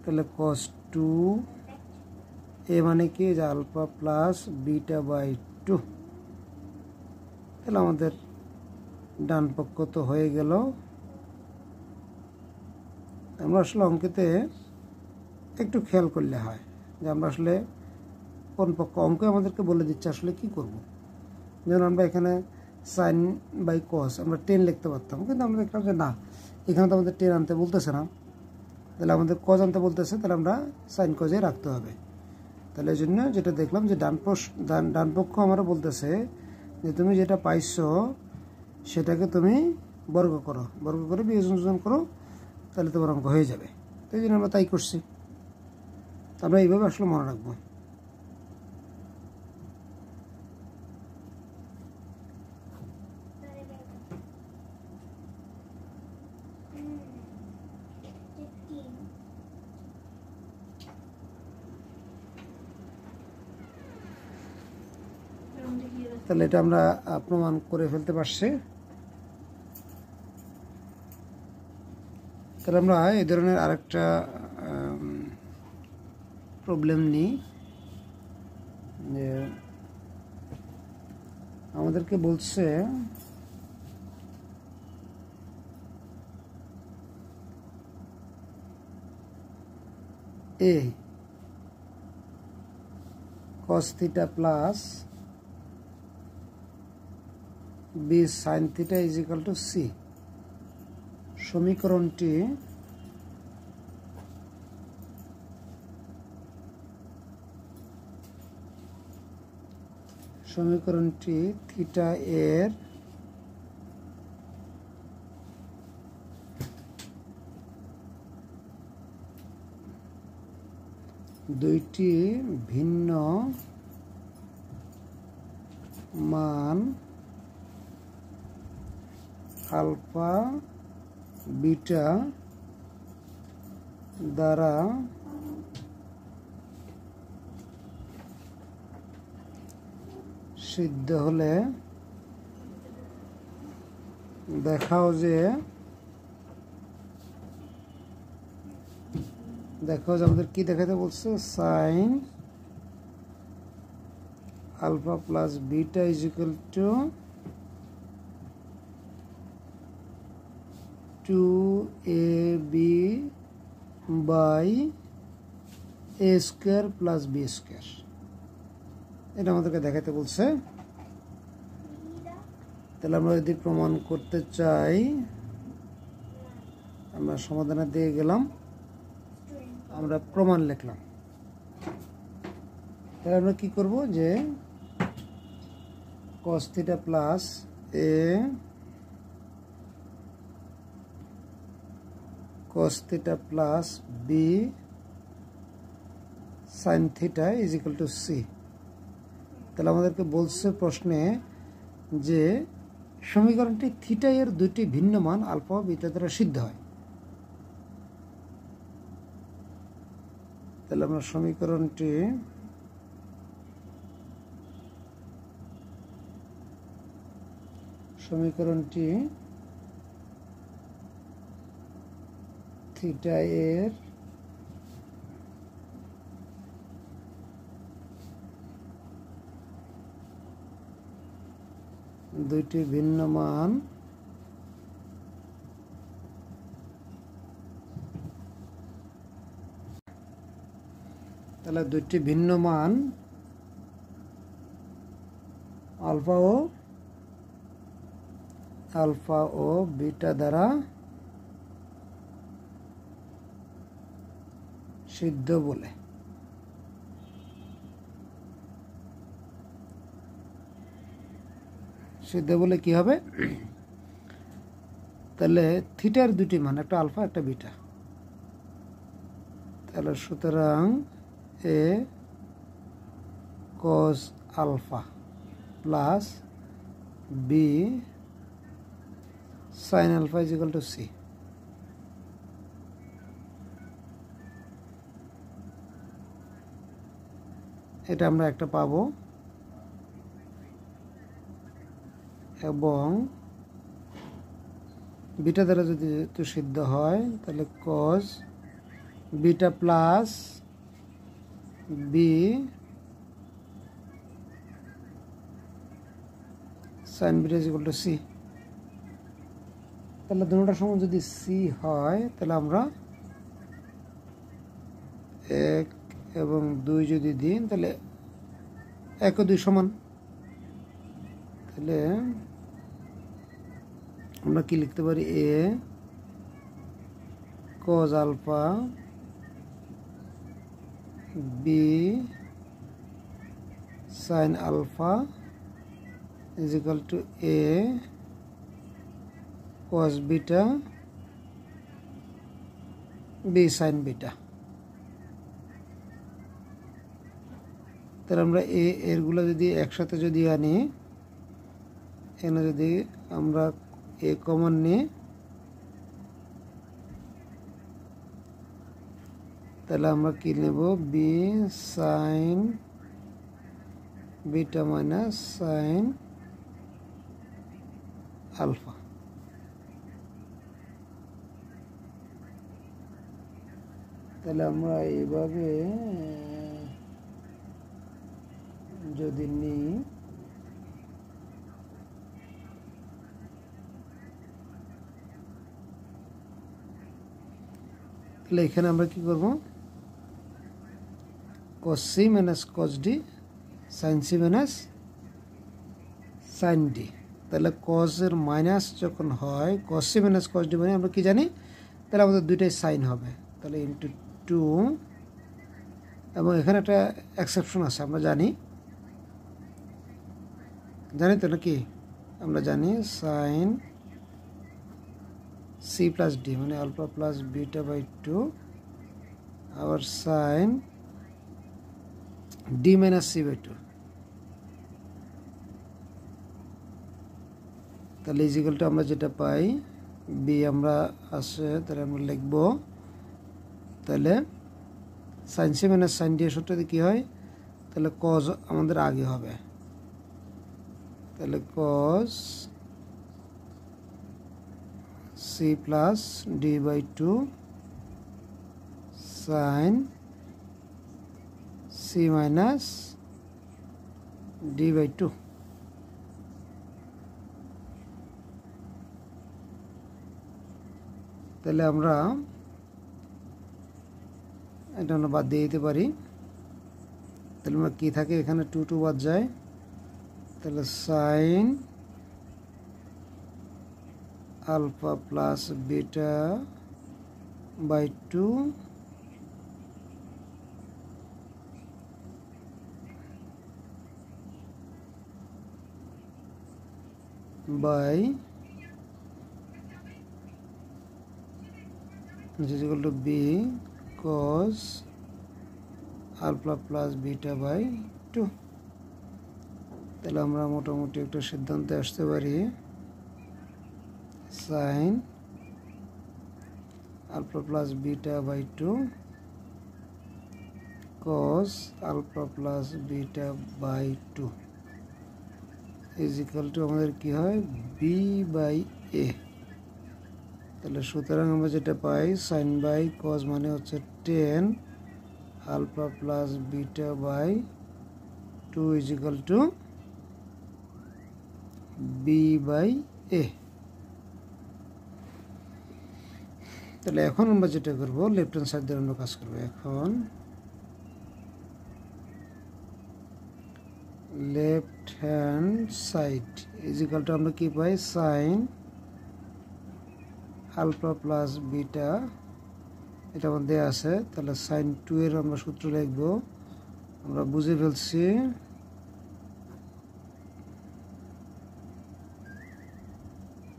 তাহলে cos 2 a মানে কি যে আলফা প্লাস বিটা বাই 2। তাহলে আমাদের ডান পক্ষ তো হয়ে গেল। আমরা আসলে অঙ্কেতে একটু খেয়াল করলে হয় যে আমরা আসলে কোন পক্ষ, অঙ্ক আমাদেরকে বলে দিচ্ছে আসলে কি করব। যেমন আমরা এখানে সাইন বাই কস আমরা 10 লিখতে পারতাম, কিন্তু আমরা দেখলাম যে না, এখানে তো আমাদের 10 আনতে বলতেছে না, তাহলে আমাদের কজ আনতে বলতেছে, তাহলে আমরা সাইন কজে রাখতে হবে। তাহলে এই জন্য যেটা দেখলাম যে ডান পক্ষ আমরা বলতেছে যে তুমি যেটা পাইছো সেটাকে তুমি বর্গ করো, বর্গ করে বিয়োজন যোজন করো, তাহলে তোমার অঙ্ক হয়ে যাবে। তো এই জন্য আমরা তাই করছি। আমরা এইভাবে আসলে মনে রাখবো। তাহলে এটা আমরা প্রমাণ করে ফেলতে পারছি। তাহলে আমরা এই ধরনের আরেকটা প্রবলেম নিই যে আমাদেরকে বলছে a cos theta plus b sin theta is equal to c। সমীকরণটি থিটা এর দুইটি ভিন্ন মান আলফা বিটা দ্বারা সিদ্ধ হলে দেখাও যে আমাদের কি দেখাতে বলছে, sine alpha plus beta is equal to 2ab by a square plus b square. এটা আমাদেরকে দেখাতে বলছে। তাহলে আমরা যদি প্রমাণ করতে চাই আমরা সমাধানে দিয়ে গেলাম। আমরা প্রমাণ লিখলাম। তাহলে আমরা কি করব যে cos theta plus a cos theta plus b sin theta is equal to c। তাহলে আমাদেরকে বলছে প্রশ্নে যে সমীকরণটি থিটা এর দুটি ভিন্ন মান আলফা ও বিটা দ্বারা সিদ্ধ হয়। তাহলে আমরা সমীকরণটি থিটা এর দুইটি ভিন্ন মান তাহলে দুইটি ভিন্ন মান আলফা ও বিটা দ্বারা সিদ্ধ বলে। সিদ্ধ বলে কি হবে? তাহলে থিটার দুটি মান, একটা আলফা একটা বিটা। তাহলে সুতরাং a cos alpha plus b sin alpha is equal to c। এটা আমরা একটা পাবো, এবং বিটা দ্বারা যদি সিদ্ধ হয় তাহলে cos beta plus b sin beta is equal to c। তাহলে দুটোটার সমান যদি c হয় তাহলে আমরা 1 এবং 2 যদি দিই তাহলে 1 ও 2 সমান। তাহলে আমরা কি লিখতে পারি? a cos alpha b sin alpha is equal to a cos beta b sin beta. তাহলে আমরা এরগুলো যদি একসাথে যদি আনি, এখানে যদি আমরা a কমন নিই তাহলে আমরা কি নেব? b sin beta minus sin alpha. তাহলে আমরা এইভাবে যদি নিই তাহলে এখানে আমরা কি করব? cos c minus cos d sin c minus sin d। তাহলে cos এর মাইনাস যখন হয়, cos c minus cos d মানে আমরা কি জানি? তাহলে আমাদের দুইটাই সাইন হবে, তাহলে ইন্টু 2। এবং এখানে একটা এক্সেপশন আছে, আমরা জানি তো নাকি? আমরা জানি সাইন c প্লাস d মানে আলফা প্লাস বিটা বাই 2 আবার sine d minus c by 2। তাহলে ইজিক্যালটা আমরা যেটা পাই b আমরা আসে, তাহলে আমরা লিখব, তাহলে sine c minus sine d এর সূত্রতে কি হয়? তাহলে cos আমাদের আগে হবে, তাহলে cos c plus d by 2 sine c minus d by 2। তাহলে আমরা এটা বাদ দিয়ে দিতে পারি। তাহলে আমরা কি থাকে? এখানে 2 বাদ যায়, তাহলে sine alpha plus beta by 2 by which is equal to b cos alpha plus beta by 2 তাহলে আমরা মোটামুটি একটা সিদ্ধান্তে আসতে পারি sin alpha plus beta by 2 cos alpha plus beta by 2 is equal to আমাদের কি হয় b by a তাহলে সুতরাং আমরা যেটা পাই sin by cos মানে হচ্ছে 10 alpha plus beta by 2 is equal to b by a তাহলে এখন আমরা যেটা করব লেফট হ্যান্ড সাইড দিয়ে আমরা কাজ করব এখন left hand side is equal to আমরা কি পাই sin আলফা প্লাস বিটা এটা মধ্যে আছে তাহলে sin 2 এর আমরা সূত্র লিখব আমরা বুঝে ফেলছি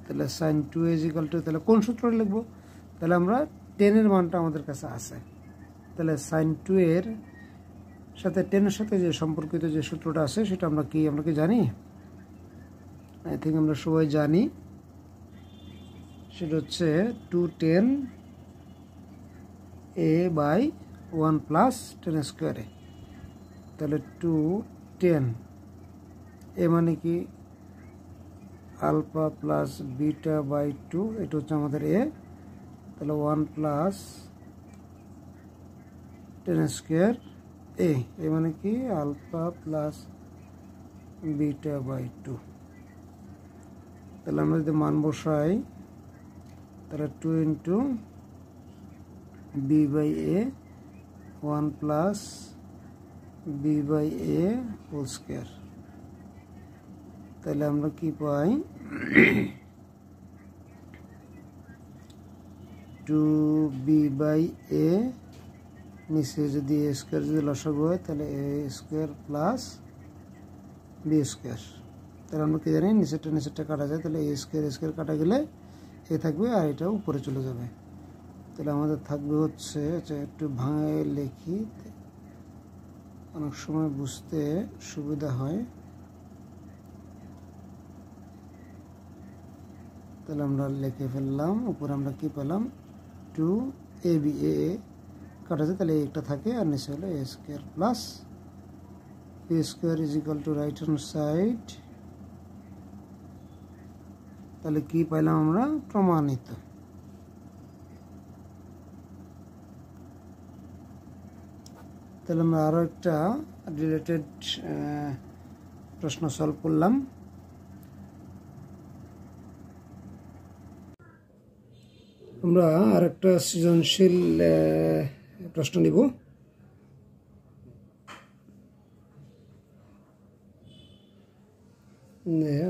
তাহলে sin 2 ইজ ইকুয়াল টু তাহলে কোন সূত্র লিখব তাহলে আমরা 10 এর মানটা আমাদের কাছে আছে তাহলে sin 2 এর সাথে 10 এর সাথে যে সম্পর্কিত যে সূত্রটা আছে সেটা আমরা কি জানি আই থিং আমরা সবাই জানি সেটা হচ্ছে 210 a by 1 plus 10 স্কয়ারে তাহলে 210 a মানে কি আলফা প্লাস বিটা বাই 2 এটা হচ্ছে আমাদের a তাহলে 1 প্লাস 10 স্কয়ার a মানে কি আলফা প্লাস বিটা বাই 2 তাহলে আমরা যদি মান বসাই তাহলে 2 into b by a 1 plus b by a whole square তাহলে আমরা কি পাই 2b by a নিচে যদি a স্কয়ার যদি লসাগু হয় তাহলে a square plus b square তাহলে আমরা কি জানি নিচেরটা কাটা যায় তাহলে a স্কয়ার কাটা গেলে এ থাকবে আর এটা উপরে চলে যাবে তাহলে আমাদের থাকবে হচ্ছে একটু ভাঙায় লিখি অনেক সময় বুঝতে সুবিধা হয় তাহলে আমরা লিখে ফেললাম উপরে আমরা কি পেলাম 2ab a কাটা যায় তাহলে একটা থাকে আর নিচে হলো a square plus b square is equal to right hand side তাহলে কি পাইলাম আমরা প্রমাণিত তাহলে আমরা আরো একটা রিলেটেড প্রশ্ন সলভ করলাম আমরা আরেকটা সৃজনশীল প্রশ্ন নিব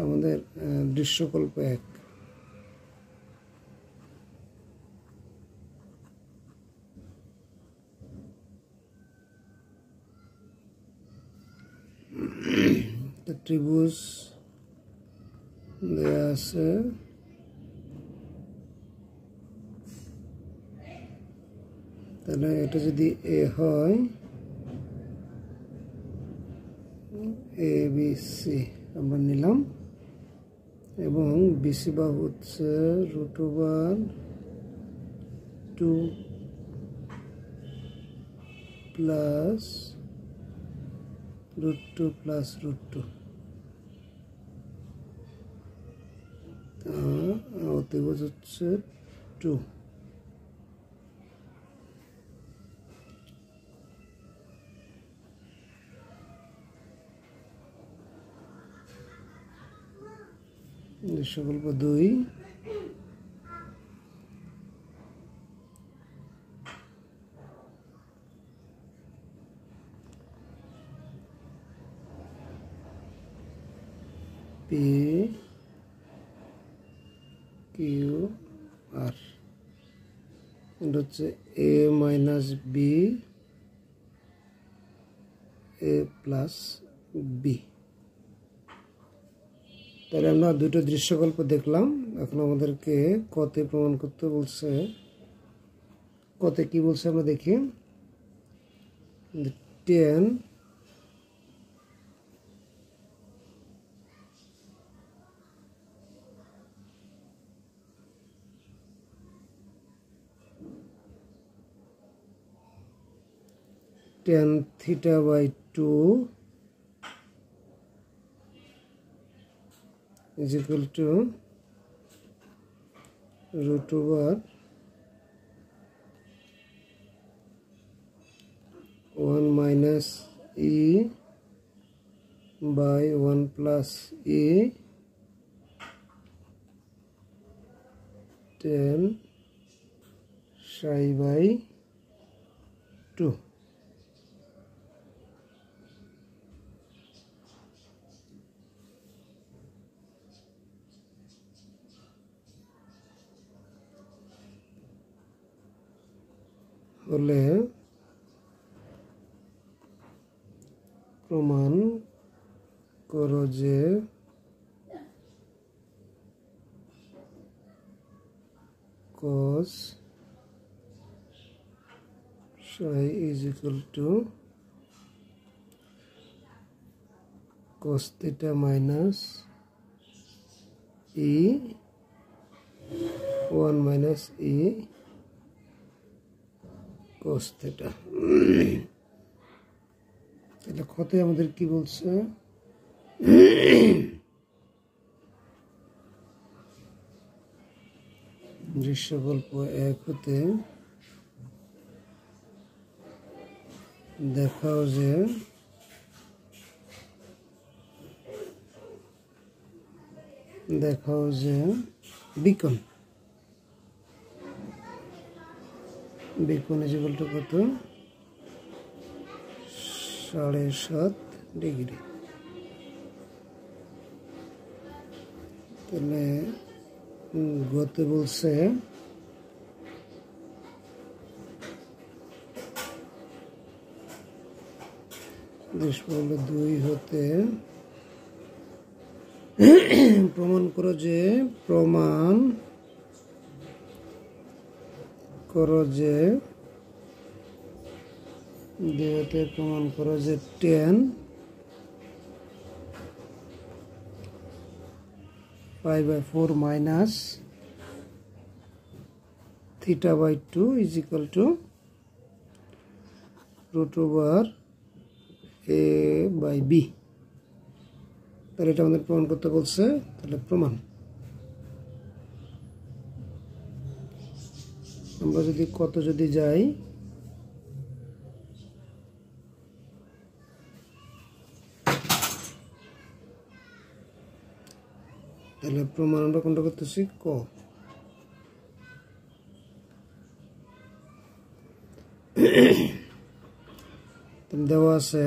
আমাদের দৃশ্যকল্প 1 ত্রিভুজ দেয়া আছে তাহলে এটা যদি এ হয় এ বি সি আমরা নিলাম এবং বিসি বাহু হচ্ছে √2 প্লাস √2 প্লাস √2 ত্রিভুজ হচ্ছে 2 দৃশ্যকল্প 2 P Q R এটা হচ্ছে A minus B A plus B তাহলে আমরা দুটো দৃশ্যকল্প দেখলাম। এখন আমাদেরকে কতে প্রমাণ করতে বলছে। কতে কি বলছে আমরা দেখি। 10 tan theta by 2 is equal to root over 1 minus e by 1 plus e tan psi by 2। হলে প্রমাণ করো যে cos psi is equal to cos theta minus e 1 minus e cos theta। তাহলে কতে আমাদের কি বলছে, দৃশ্যকল্প 1 হতে দেখাও যে বিকোণ is equal to কত 7.5 ডিগ্রি। তাহলে গতে বলছে দৃশ্যকল্প 2 হতে প্রমাণ করো যে tan pi by 4 minus theta by 2 is equal to root over a by b। তাহলে এটা আমাদের প্রমাণ করতে বলছে। তাহলে প্রমাণ আমরা যদি কত যদি যাই, তাহলে প্রমাণ আমরা কোনটা করতেছি ক। দেওয়া আছে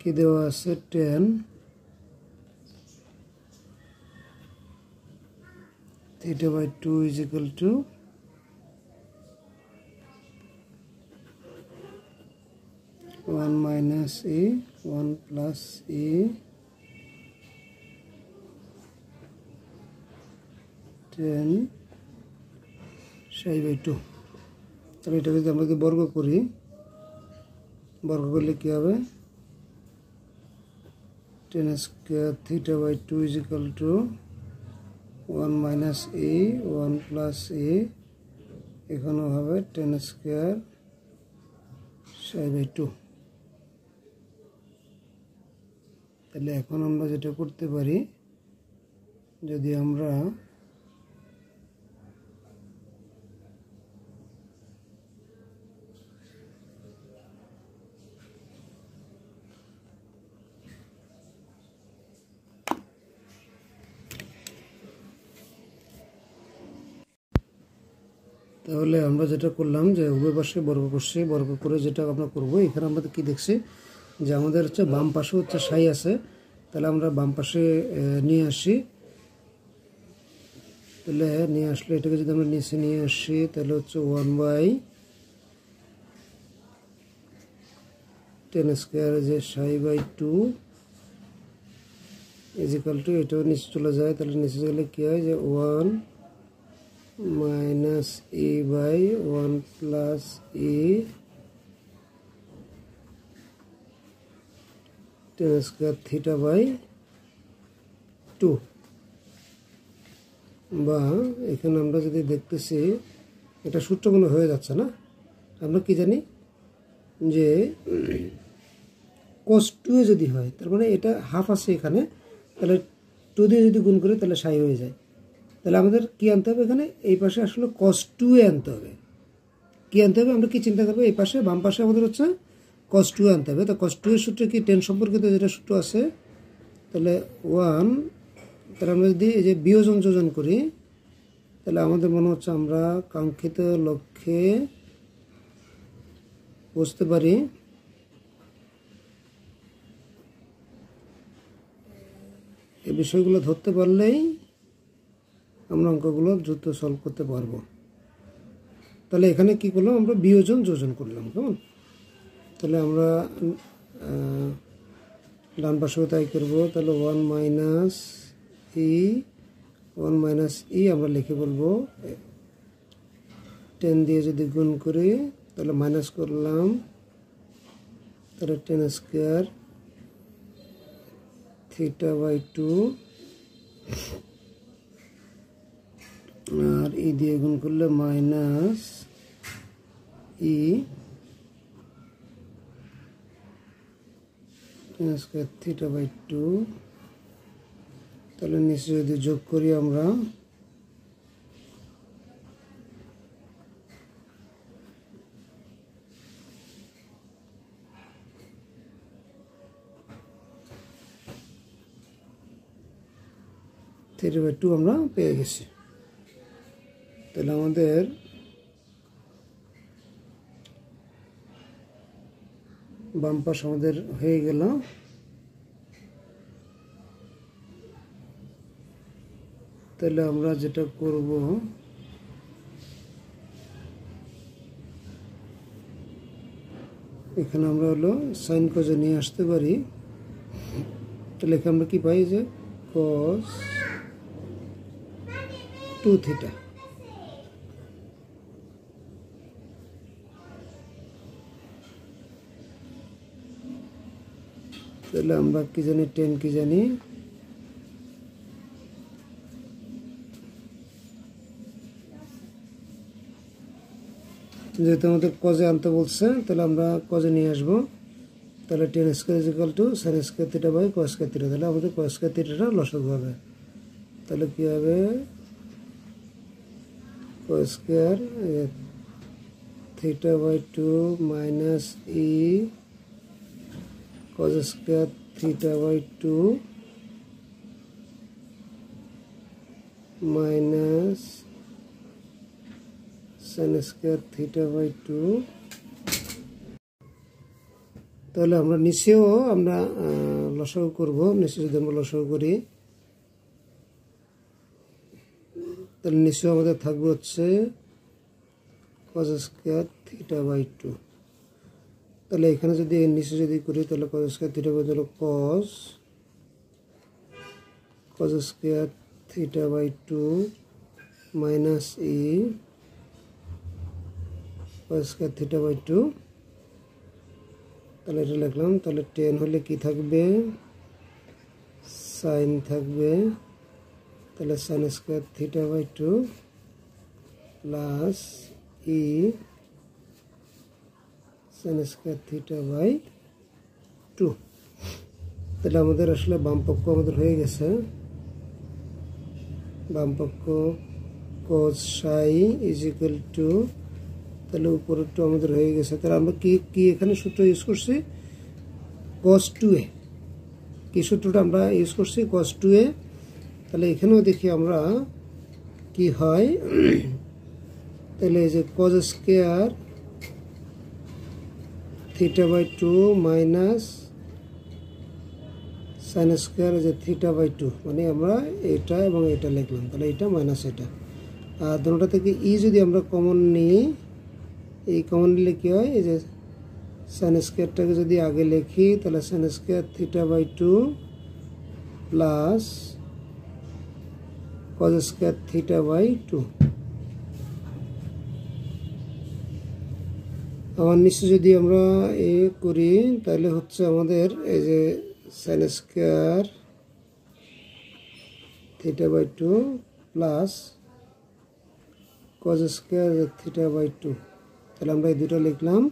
কি, দেওয়া আছে tan theta by 2 is equal to 1 minus e 1 plus e tan psi by 2। তাহলে এটা যদি আমরা বর্গ করি, বর্গ করলে কি হবে, tan square theta by 2 is equal to 1 minus e 1 plus e, এখানেও হবে tan square psi by 2। তাহলে এখন আমরা যেটা করতে পারি, যদি আমরা তাহলে আমরা যেটা করলাম যে উভয় পাশে বর্গ করে যেটা আমরা করব, এখানে আমরা কি দেখছি যে আমাদের হচ্ছে বাম পাশে হচ্ছে সাই আছে। তাহলে আমরা বাম পাশে নিয়ে আসি। তাহলে নিয়ে আসলে এটাকে যদি আমরা নিচে নিয়ে আসি, তাহলে হচ্ছে 1 by টেন স্কোয়ার যে সাই বাই টু ইজিক্যাল টু এটাও নিচে চলে যায়, তাহলে নিচে গেলে কী হয় যে 1 minus uh by 1 plus uh tan square theta by two. বা এখানে আমরা যদি দেখতেছি এটা সূত্র মনে হয়ে যাচ্ছে না, আমরা কি জানি যে cos 2 যদি হয় তার মানে এটা হাফ আছে এখানে, তাহলে 2 দিয়ে যদি গুণ করে তাহলে সাই হয়ে যায়। তাহলে আমাদের কি আনতে হবে এখানে, এই পাশে আসলে cos 2 আনতে হবে। কি আনতে হবে আমরা কি চিন্তা করবো, এই পাশে বাম পাশে আমাদের হচ্ছে cos 2 আনতে হবে। তো cos 2 এর সূত্রে কি টেন সম্পর্কিত যেটা সূত্র আছে, তাহলে 1, তাহলে আমরা যদি এই যে বিয়োজন যোজন করি তাহলে আমাদের মনে হচ্ছে আমরা কাঙ্ক্ষিত লক্ষ্যে বুঝতে পারি। এই বিষয়গুলো ধরতে পারলেই আমরা অঙ্কগুলো দ্রুত সলভ করতে পারবো। তাহলে এখানে কি করলাম, আমরা বিয়োজন যোজন করলাম, কেমন? তাহলে আমরা ডান পাশেও তাই করবো। তাহলে 1 মাইনাস ই আমরা লিখে বলবো 10 দিয়ে যদি গুণ করি তাহলে মাইনাস করলাম, তাহলে tan square theta by two, আর ই দিয়ে গুণ করলে minus E tan square theta by two. তাহলে নিচে যদি যোগ করি আমরা থ্রি বাই টু আমরা পেয়ে গেছি। তাহলে আমাদের বাম পাশ আমাদের হয়ে গেল। তাহলে আমরা যেটা করব, এখানে আমরা হলো সাইন কজে নিয়ে আসতে পারি। তাহলে এখানে আমরা কি পাই যে cos 2 থিটা। তাহলে আমরা কি জানি, 10 কি জানি, যেহেতু আমাদের কজে আনতে বলছে তাহলে আমরা কজে নিয়ে আসবো। তাহলে tan square is equal to sine square theta by cos square theta. তাহলে আমাদের কস স্কোয়ার থিটাটা লসাগু হবে। তাহলে কী হবে, cos square theta by two minus uh cos square theta by two minus sine square theta by two. তাহলে আমরা নিচেও আমরা লসাগু করব। নিচে যদি আমরা লসাগু করি তাহলে নিচেও আমাদের থাকবে হচ্ছে cos square theta by two. তাহলে এখানে যদি নিচে যদি করি তাহলে cos square theta by two cos square theta by two minus uh cos square theta by two. তাহলে এটা লিখলাম। তাহলে 10 হলে কি থাকবে, সাইন থাকবে। তাহলে sine square theta by two plus uh sine square theta by two. তাহলে আমাদের আসলে বামপক্ষ আমাদের হয়ে গেছে। বামপক্ষ cos psi is equal to, তাহলে উপরেরটা আমাদের হয়ে গেছে। তাহলে আমরা কি এখানে সূত্র ইউজ করছি, cos 2a। কি সূত্রটা আমরা ইউজ করছি, cos 2a। তাহলে এখানেও দেখি আমরা কি হয়। তাহলে এই যে cos square theta by two minus sine square যে থিটা বাই টু, মানে আমরা এটা এবং এটা লিখলাম। তাহলে এটা মাইনাস এটা, আর দুটোটা থেকে ই যদি আমরা কমন নিই, এই কমন নিলে কী হয়, এই যে সাইন স্কোয়ারটাকে যদি আগে লিখি তাহলে sine square θ/2 plus cos square θ/2। আবার নিচে যদি আমরা এ করি তাহলে হচ্ছে আমাদের এই যে sine square θ/2 plus cos square θ/2। তাহলে আমরা এই দুটো লিখলাম।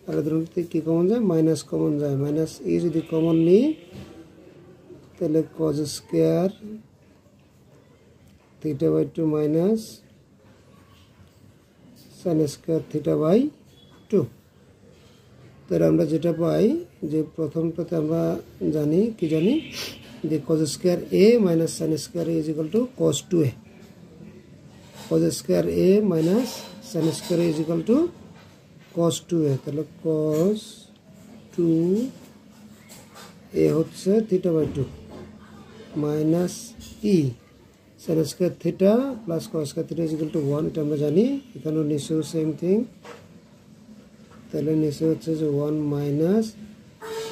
আর এদের মধ্যে কি কমন যায়? মাইনাস কমন যায়। মাইনাস ই যদি কমন নিই তাহলে cos square θ/2 minus sine square θ/2। তাহলে আমরা যেটা পাই যে প্রথমটাতে আমরা জানি কি জানি যে cos square A minus sine square A is equal to cos 2a। Cos square A minus sine square A is equal to cos 2a। তাহলে কস 2a হচ্ছে θ/2 minus E sine square theta plus cos square theta is equal to 1। এটা আমরা জানি। এখানেও নিচেও same thing. তাহলে নিচে হচ্ছে যে 1 মাইনাস,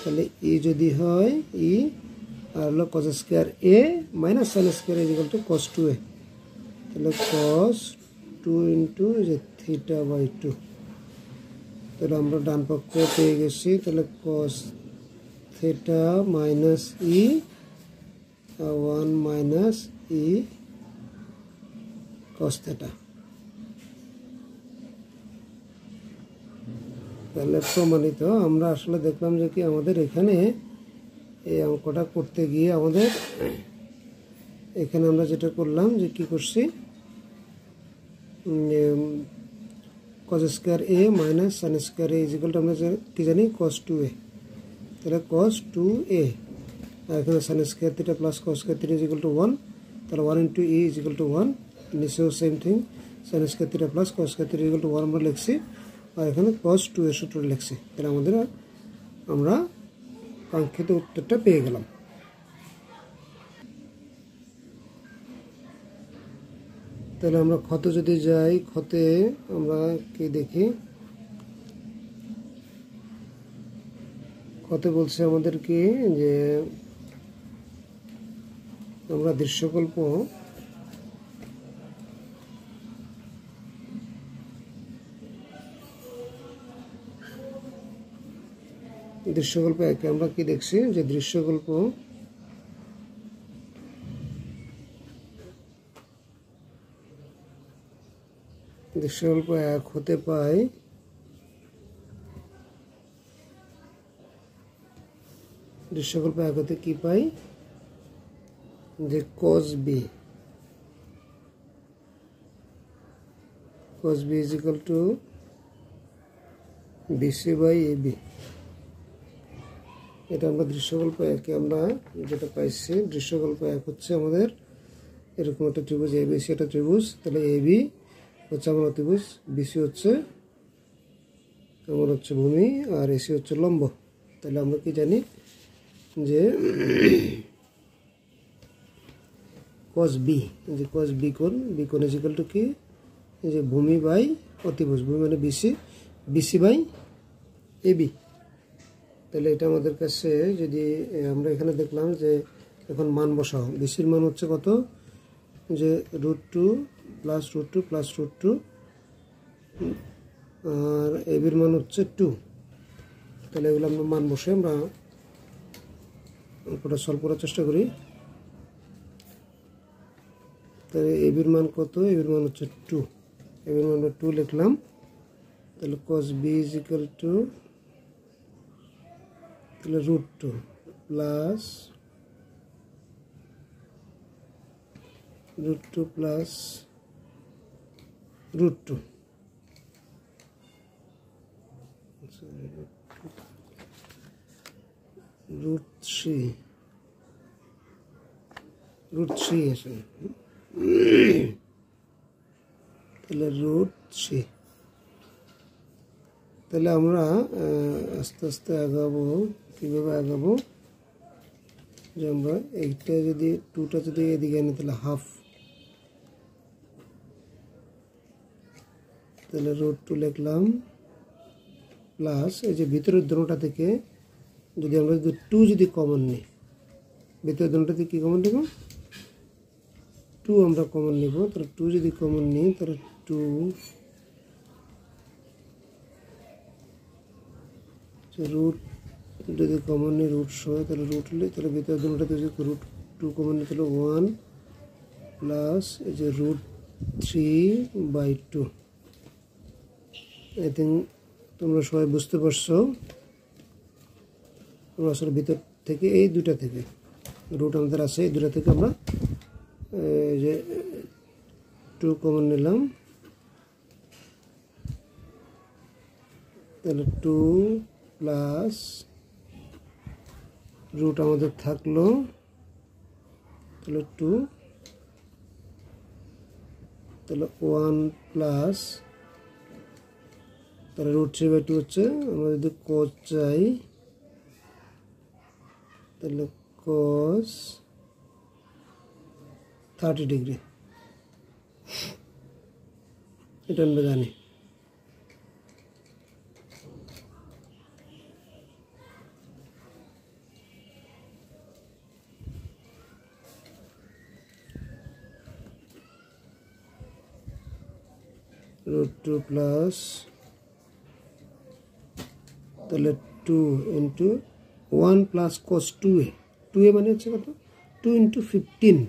তাহলে ই যদি হয় ই আর হলো cos square A minus sine square is equal to cos 2a। তাহলে কস 2 ইন্টু যে θ/2। তাহলে আমরা ডান পক্ষ পেয়ে গেছি। তাহলে cos theta minus E 1 minus uh cos theta. তাহলে প্রমাণিত। আমরা আসলে দেখলাম যে কি আমাদের এখানে এই অঙ্কটা করতে গিয়ে আমাদের এখানে আমরা যেটা করলাম যে কি করছি কস square A minus sine square A is equal to আমরা কি জানি কস 2a। তাহলে কস 2a আর এখানে sign square theta plus cos square theta is equal to 1। তাহলে 1 into E is equal to 1। নিচেও same thing sign square theta plus cos square theta is equal to 1 আমরা লিখছি। আর এখানে কস 2a সূত্র লিখছি। তাহলে আমাদের আমরা কাঙ্ক্ষিত উত্তরটা পেয়ে গেলাম। তাহলে আমরা ক্ষতে যদি যাই, ক্ষতে আমরা কি দেখি, ক্ষতে বলছে আমাদের কি যে আমরা দৃশ্যকল্প একে আমরা কি দেখছি যে দৃশ্যকল্প এক হতে পাই দৃশ্যকল্প এক হতে কি পাই যে cos b is equal to bc by ab। এটা আমরা দৃশ্যকল্প একে আমরা যেটা পাইছি। দৃশ্যকল্প এক হচ্ছে আমাদের এরকম একটা ত্রিভুজ ABC, একটা ত্রিভুজ। তাহলে AB হচ্ছে আমার ত্রিভুজ, BC হচ্ছে আমার হচ্ছে ভূমি, আর AC হচ্ছে লম্ব। তাহলে আমরা কি জানি যে cos b যে cos b কোণ ইজ ইকুয়াল টু কি যে ভূমি বাই অতিভুজ। ভূমি মানে BC বাই AB। তাহলে এটা আমাদের কাছে যদি আমরা এখানে দেখলাম যে এখন মান বসাও। BCর মান হচ্ছে কত যে √2 প্লাস √2 প্লাস √2 আর ABর মান হচ্ছে 2। তাহলে এগুলো আমরা মান বসে আমরা অঙ্কটা সলভ করার চেষ্টা করি। তাহলে ABর মান কত? ABর মান হচ্ছে 2। ABর মান 2 লিখলাম। তাহলে cos b is equal to তাহলে √2 প্লাস √2 প্লাস √2 √3 আছে। তাহলে √3। তাহলে আমরা আস্তে আস্তে আগাবো। কীভাবে আগাবো যে আমরা এইটা যদি 2টা যদি এদিকে আনি তাহলে হাফ, তাহলে √2 লিখলাম প্লাস এই যে ভিতরের দুটোটা থেকে যদি আমরা যদি 2 যদি কমন নিই, ভিতরের দুটোটা থেকে কি কমন নেব, 2 আমরা কমন নেব। তাহলে 2 যদি কমন নিই তাহলে 2 রুট যদি কমন নিই রুট হয়, তাহলে রুট হলে তাহলে ভিতরের দুটোটা যদি রুট 2 কমন নিই তাহলে 1 প্লাস এই যে রুট 3/2। আই থিঙ্ক তোমরা সবাই বুঝতে পারছো। আমরা আসলে ভিতর থেকে এই দুটা থেকে রুট আমাদের আছে, এই দুটা থেকে আমরা যে 2 কমন নিলাম, তাহলে 2 প্লাস রুট আমাদের থাকলো তাহলে 2, তাহলে 1 প্লাস তাহলে রুট 3/2 হচ্ছে। আমরা যদি cos চাই তাহলে cos 30 ডিগ্রি, এটা আমরা জানি। root 2 প্লাস তাহলে 2 into 1 plus cos 2a, 2a মানে হচ্ছে কত 2 ইন্টু 15,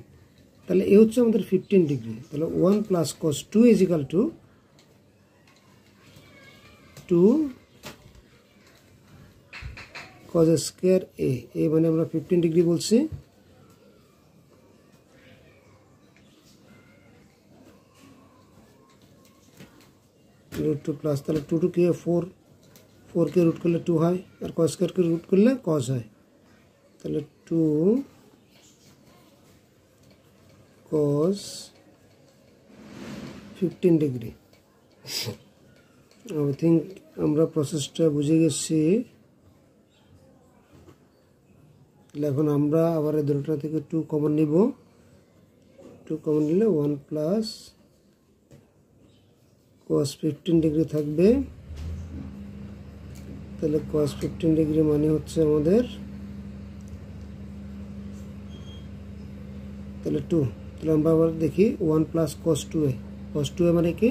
তাহলে এ হচ্ছে আমাদের 15 ডিগ্রি। তাহলে 1 plus cos 2 is equal two 2 cos square a, এ মানে আমরা 15 ডিগ্রি বলছি। রুট 2 প্লাস তাহলে 2 কি 4 কে রুট করলে 2 হয়, আর cos স্কয়ার কে রুট করলে cos হয়। তাহলে 2 cos 15 ডিগ্রি। আই থিঙ্ক আমরা প্রসেসটা বুঝে গেছি। এখন আমরা আবার এই দুটোটা থেকে 2 কমন নিব, 2 কমন নিলে 1 প্লাস cos 15 ডিগ্রি থাকবে। তাহলে cos 15 ডিগ্রি মানে হচ্ছে আমাদের তাহলে 2, তাহলে আমরা আবার দেখি 1 plus cos 2a, cos 2a মানে কি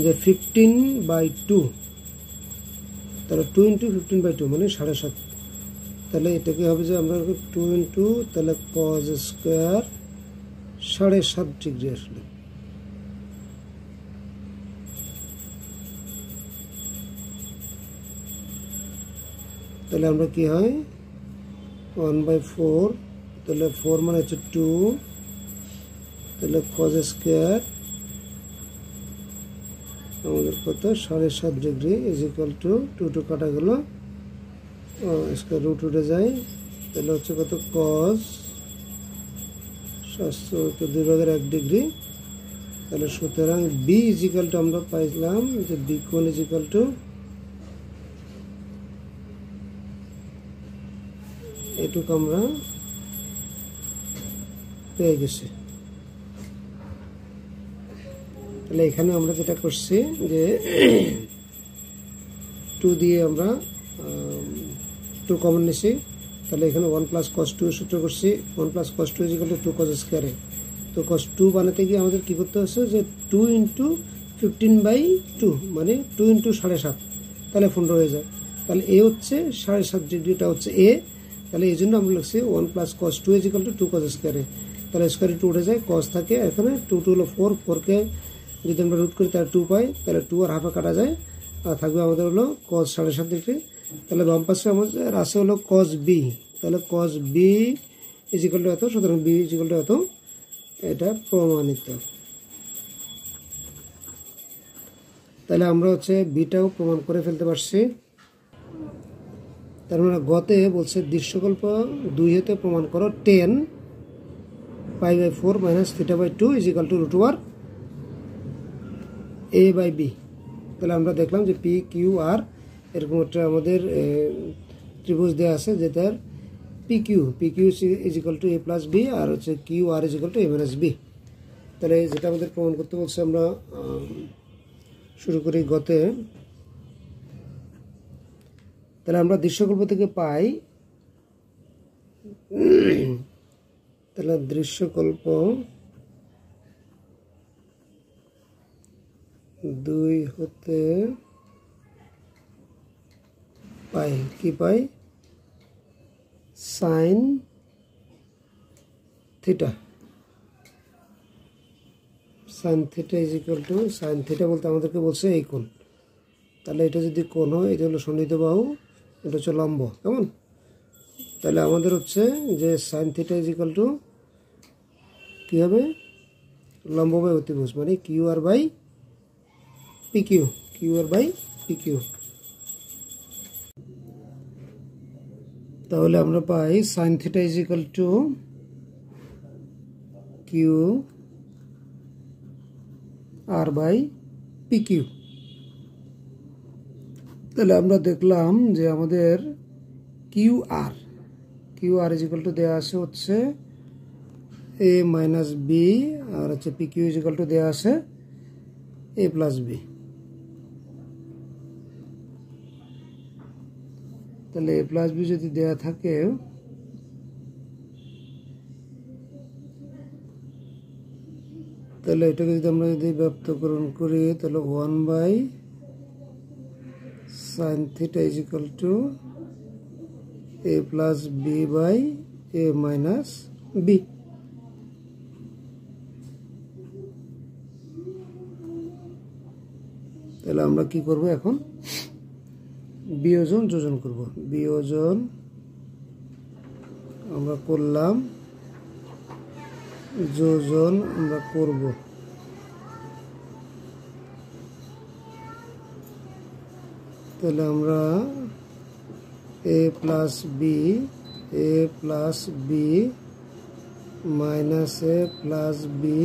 যে 15/2, তাহলে 2 ইন্টু 15/2 মানে 7.5। তাহলে এটাকে হবে যে আমরা 2 ইন্টু তাহলে cos স্কয়ার 7.5 ডিগ্রি আসলে। তাহলে আমরা কি হয় 1/4, তাহলে 4 মানে হচ্ছে 2, তাহলে cos স্কয়ার আমাদের কত 7.5 ডিগ্রি ইজ ইকুয়াল টু 2 কাটা গেল, স্কয়ার রুট উঠে যায়, তাহলে হচ্ছে কত cos 2 ভাগের 1 ডিগ্রি। তাহলে সুতরাং b ইজ ইকুয়াল টু আমরা পাইলাম যে b কোণ ইজ ইকুয়াল টু এটুকু আমরা পেয়ে গেছি। তাহলে এখানে আমরা যেটা করছি যে 2 দিয়ে আমরা 2 কমন নিছি, তাহলে এখানে 1 প্লাস cos 2 সূত্র করছি, 1 plus cos 2 is equal two 2 cos square a। তো cos 2 বানাতে গিয়ে আমাদের কি করতে হচ্ছে যে 2 ইন্টু 15/2 মানে 2 ইন্টু 7.5, তাহলে 15 হয়ে যায়। তাহলে এ হচ্ছে 7.5 ডিগ্রিটা হচ্ছে এ, তাহলে এই জন্য আমরা লিখছি 1 plus cos 2 is equal two 2 cos square a। তাহলে স্কয়ার 2 উঠে যায়, cos থাকে এখানে 2 2 হলো 4, 4 কে যদি আমরা রুট করি তাহলে 2 পাই, তাহলে 2 আর হাফে কাটা যায়, আর থাকবে আমাদের হলো cos 7.5 ডিগ্রি। তাহলে বাম পাশে আমাদের আছে হলো cos b, তাহলে cos b is equal two এত, সুতরাং b ইজ ইকুয়াল টু এত, এটা প্রমাণিত। তাহলে আমরা হচ্ছে বিটাও প্রমাণ করে ফেলতে পারছি। তার মানে গতে বলছে দৃশ্যকল্প 2 হতে প্রমাণ করো 10 π/4 minus θ/2 is equal to root over a/b। তাহলে আমরা দেখলাম যে পি কিউ আর এরকম একটা আমাদের ত্রিভুজ দেওয়া আছে, যেটার P Q is equal to a plus B, আর হচ্ছে Q R is equal to a minus B. তাহলে যেটা আমাদের প্রমাণ করতে বলছে আমরা শুরু করি গতে। তাহলে আমরা দৃশ্যকল্প থেকে পাই, তাহলে দৃশ্যকল্প 2 হতে পাই কি পাই sine theta. Sine theta is equal to, sine theta বলতে আমাদেরকে বলছে এই কোণ, তাহলে এটা যদি কোণ হয়, এটা হলো সন্নিহিত বাহু, এটা হচ্ছে লম্ব, কেমন? তাহলে আমাদের হচ্ছে যে sine theta is equal to কী হবে, লম্ব বাই অতিভুজ, মানে Q R by P Q, Q R by P Q. তাহলে আমরা পাই sine theta is equal to Q R by P Q. তাহলে আমরা দেখলাম যে আমাদের Q R is equal to দেওয়া আছে হচ্ছে এ মাইনাস বি, আর হচ্ছে P Q is equal to দেওয়া আছে এ প্লাস বি। তাহলে এ প্লাস বি যদি দেওয়া থাকে, তাহলে এটাকে যদি আমরা যদি ব্যপ্তকরণ করি, তাহলে 1 by sine theta is equal to a plus B by A minus B. তাহলে আমরা কি করব এখন, বিয়োজন যোজন করব। বিয়োজন আমরা করলাম, যোজন আমরা করব। তাহলে আমরা A plus B minus A plus B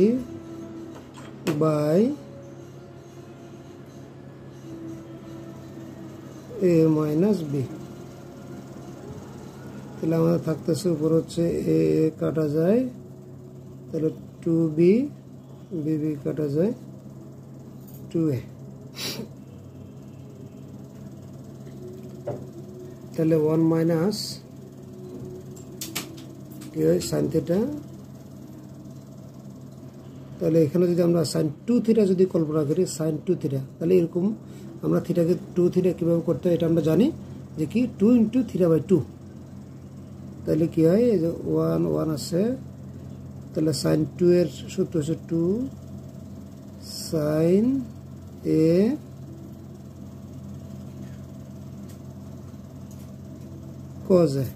by A minus B. তাহলে আমাদের থাকতেছে উপর হচ্ছে এ কাটা যায়, তাহলে 2b, বি কাটা যায় 2a। তাহলে 1 মাইনাস কি হয় সাইন থিটা। তাহলে এখানে যদি আমরা সাইন 2 থিটা যদি কল্পনা করি, সাইন 2 থিটা, তাহলে এরকম আমরা থিটাকে 2 থিটা কীভাবে করতে হয় এটা আমরা জানি যে কি 2 ইন্টু থিটা বাই 2। তাহলে কি হয়, এই যে 1 আছে, তাহলে সাইন 2 এর সূত্র হচ্ছে 2 সাইন এ কজ এ।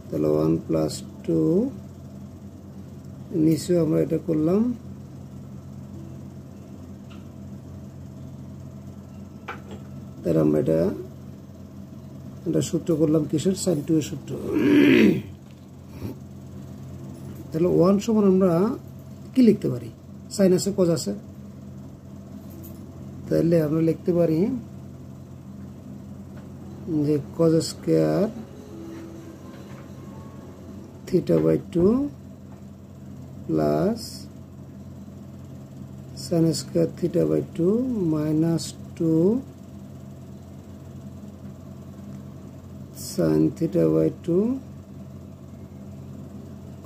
তাহলে 1 প্লাস 2, নিচেও আমরা এটা করলাম, তাহলে আমরা এটা সূত্র করলাম কিসের, সাইন 2 এর সূত্র। তাহলে 1 সমান আমরা কি লিখতে পারি, সাইন আছে কজ আছে, তাহলে আমরা লিখতে পারি যে cos square theta by 2 plus sine square theta by 2 minus 2 sine theta by 2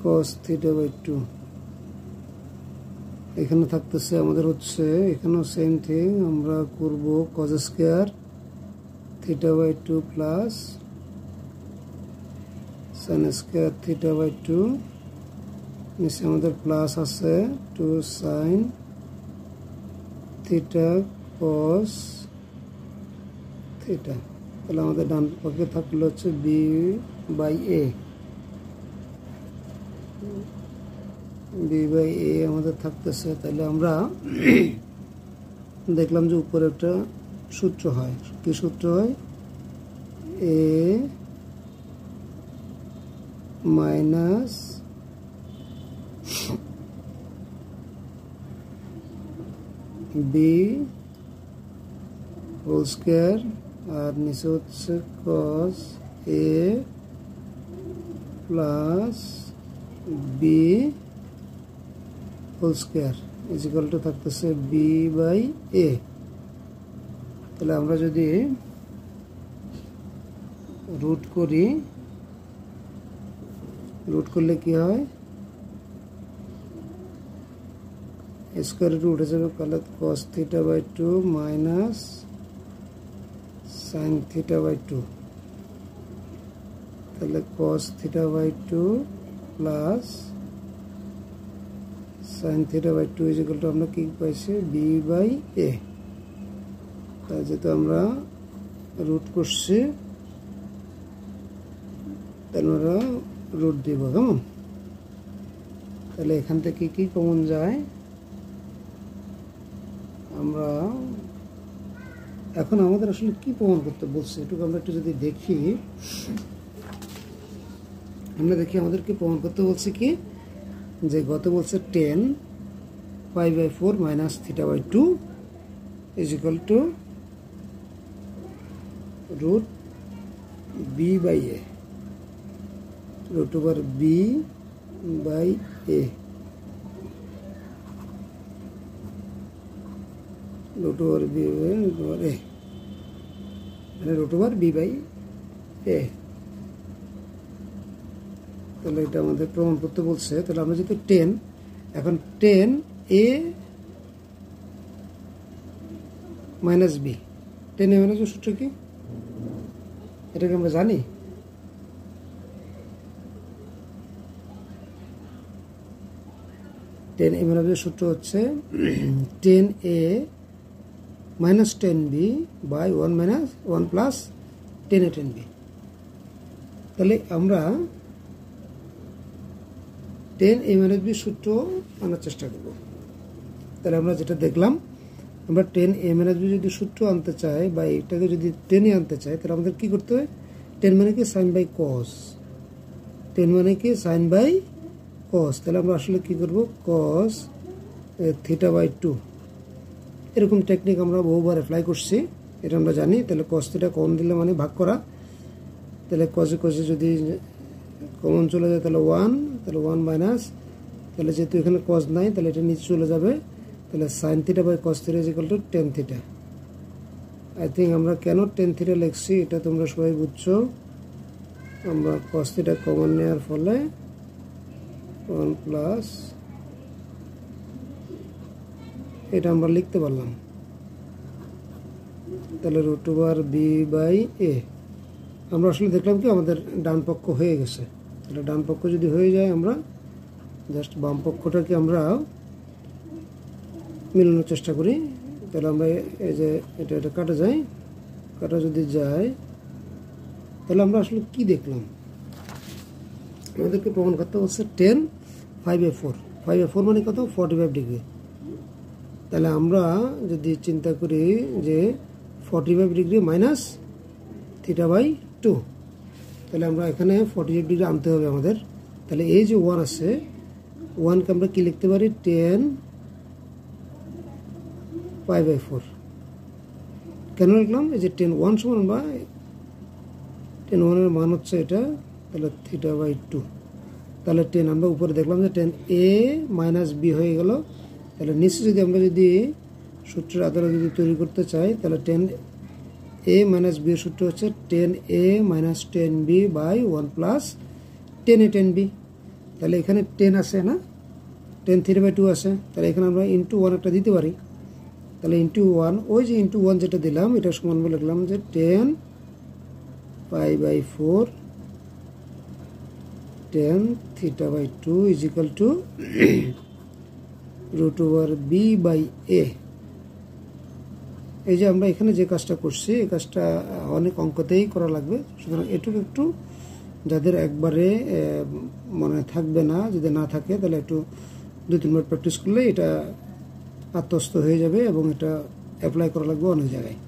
cos theta by 2। এখানে থাকতেছে আমাদের হচ্ছে, এখানেও সেম থিং আমরা করব cos square theta by 2 plus sine square theta by 2, নিচে আমাদের প্লাস আছে 2 সাইন থিটা cos থিটা। তাহলে আমাদের ডান পক্ষে থাকলে হচ্ছে বি বাই এ, আমাদের থাকতেছে। তাহলে আমরা দেখলাম যে উপরে একটা সূত্র হয়, কি সূত্র হয়, a minus B whole square, আর নিচে হচ্ছে cos a plus B whole square is equal to থাকতেছে বি বাই এ। তাহলে আমরা যদি রুট করি, রুট করলে কি হয়, স্কোয়ার রুট উঠে যাবে, তাহলে cos theta by 2 minus sin theta by 2, তাহলে cos theta by 2 plus sin theta by 2 is equal to আমরা কি পাইছি b বাই a। তাহলে যেহেতু আমরা রুট করছি তাহলে আমরা রুট দিব, কেমন? তাহলে এখান থেকে কি কমন যায়, আমরা এখন আমাদের আসলে কি প্রমাণ করতে বলছে এটুকু আমরা একটু যদি দেখি, আমরা দেখি আমাদের কি প্রমাণ করতে বলছে, কি যে গত বলছে 10 pi by 4 minus theta by 2 is equal to root B by A, root over B by A, root over B by root over A, মানে রুট ওভার বি বাই এ। তাহলে এটা আমাদের প্রমাণ করতে বলছে। তাহলে আমরা যেহেতু 10, এখন 10 এ মাইনাস বি, 10 এ মাইনাস বি সূত্র কি এটাকে আমরা জানি, টেন এ মাইনাস বি সূত্র হচ্ছে 10a minus 10b by 1 minus 1 plus 10a 10b। তাহলে আমরা 10a মাইনাস বি সূত্র আনার চেষ্টা করব। তাহলে আমরা যেটা দেখলাম, আমরা 10a মাইনাস বি যদি সূত্র আনতে চাই বা এটাকে যদি 10 এ আনতে চাই, তাহলে আমাদের কি করতে হয়, 10 মানে কি সাইন বাই কস, 10 মানে কি সাইন বাই কস। তাহলে আমরা আসলে কি করব, কস থিটা বাই 2, এরকম টেকনিক আমরা বহুবার অ্যাপ্লাই করছি, এটা আমরা জানি। তাহলে কস থিটা কমন দিলে মানে ভাগ করা, তাহলে কসে কসে যদি কমন চলে যায় তাহলে 1, তাহলে 1 মাইনাস, তাহলে যেহেতু এখানে কস নাই তাহলে এটা নিচে চলে যাবে, তাহলে sine theta by cos theta is equal to tan theta. I think আমরা কেন টেন থিটা লিখছি এটা তোমরা সবাই বুঝছো। আমরা কস থিটা কমন নেওয়ার ফলে 1 প্লাস এটা আমরা লিখতে পারলাম, তাহলে রুট ওভার বি বাই এ। আমরা আসলে দেখলাম কি আমাদের ডান পক্ষ হয়ে গেছে, তাহলে ডান পক্ষ যদি হয়ে যায় আমরা জাস্ট বাম পক্ষটাকে আমরা মিলানোর চেষ্টা করি। তাহলে আমরা এই যে এটা কাটা যায়, কাটা যদি যায় তাহলে আমরা আসলে কি দেখলাম, আমাদেরকে প্রমাণ করতে হচ্ছে 10 5/4, 5/4 মানে কত, 45 ডিগ্রি। তাহলে আমরা যদি চিন্তা করি যে 45 ডিগ্রি মাইনাস থিটা বাই 2, তাহলে আমরা এখানে 45 ডিগ্রি আনতে হবে আমাদের। তাহলে এই যে 1 আছে, 1কে আমরা কি লিখতে পারি, 10 5/4। কেন লিখলাম, এই যে 10 1 সমান বা 10 1-এর মান হচ্ছে এটা, তাহলে থিটা বাই 2। তাহলে 10 আমরা উপরে দেখলাম যে 10a মাইনাস বি হয়ে গেল। তাহলে নিচে যদি আমরা যদি সূত্রের আধারে যদি তৈরি করতে চাই, তাহলে 10a মাইনাস বি এর সূত্র হচ্ছে 10a minus 10b by 1 plus 10a 10b। তাহলে এখানে 10 আছে না, 10 থিটা বাই 2 আছে, তাহলে এখানে আমরা ইন্টু 1 একটা দিতে পারি। তাহলে ইন্টু 1, ওই যে ইন্টু 1 যেটা দিলাম এটা সমান বলে লিখলাম যে 10 pi by 4 10 theta by 2 is equal to root over B by A. এই যে আমরা এখানে যে কাজটা করছি এই কাজটা অনেক অঙ্কতেই করা লাগবে, সুতরাং এটুকু একটু যাদের একবারে মনে থাকবে না, যদি না থাকে তাহলে একটু 2-3 বার প্র্যাকটিস করলে এটা আত্মস্থ হয়ে যাবে এবং এটা অ্যাপ্লাই করা লাগবে অনেক জায়গায়।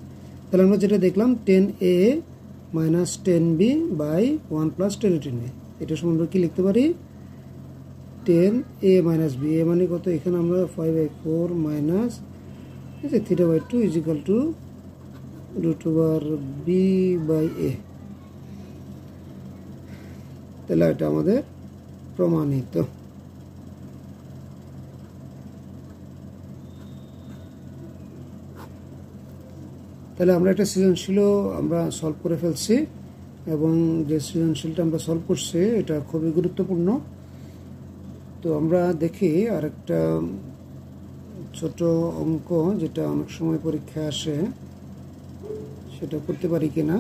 তাহলে আমরা যেটা দেখলাম 10a minus 10b by 1 plus 10a 10b, এটা সম্বন্ধে কি লিখতে পারি, 10a মাইনাস b, এ মানে কত, এখানে আমরা 5/4 minus theta by 2 is equal to root over B by এ। তাহলে এটা আমাদের প্রমাণিত। তাহলে আমরা একটা সৃজনশীল আমরা সলভ করে ফেলছি। এবং যে সৃজনশীলটা আমরা সলভ করছি এটা খুবই গুরুত্বপূর্ণ। তো আমরা দেখি আরেকটা ছোট অঙ্ক যেটা অনেক সময় পরীক্ষায় আসে, সেটা করতে পারি কিনা।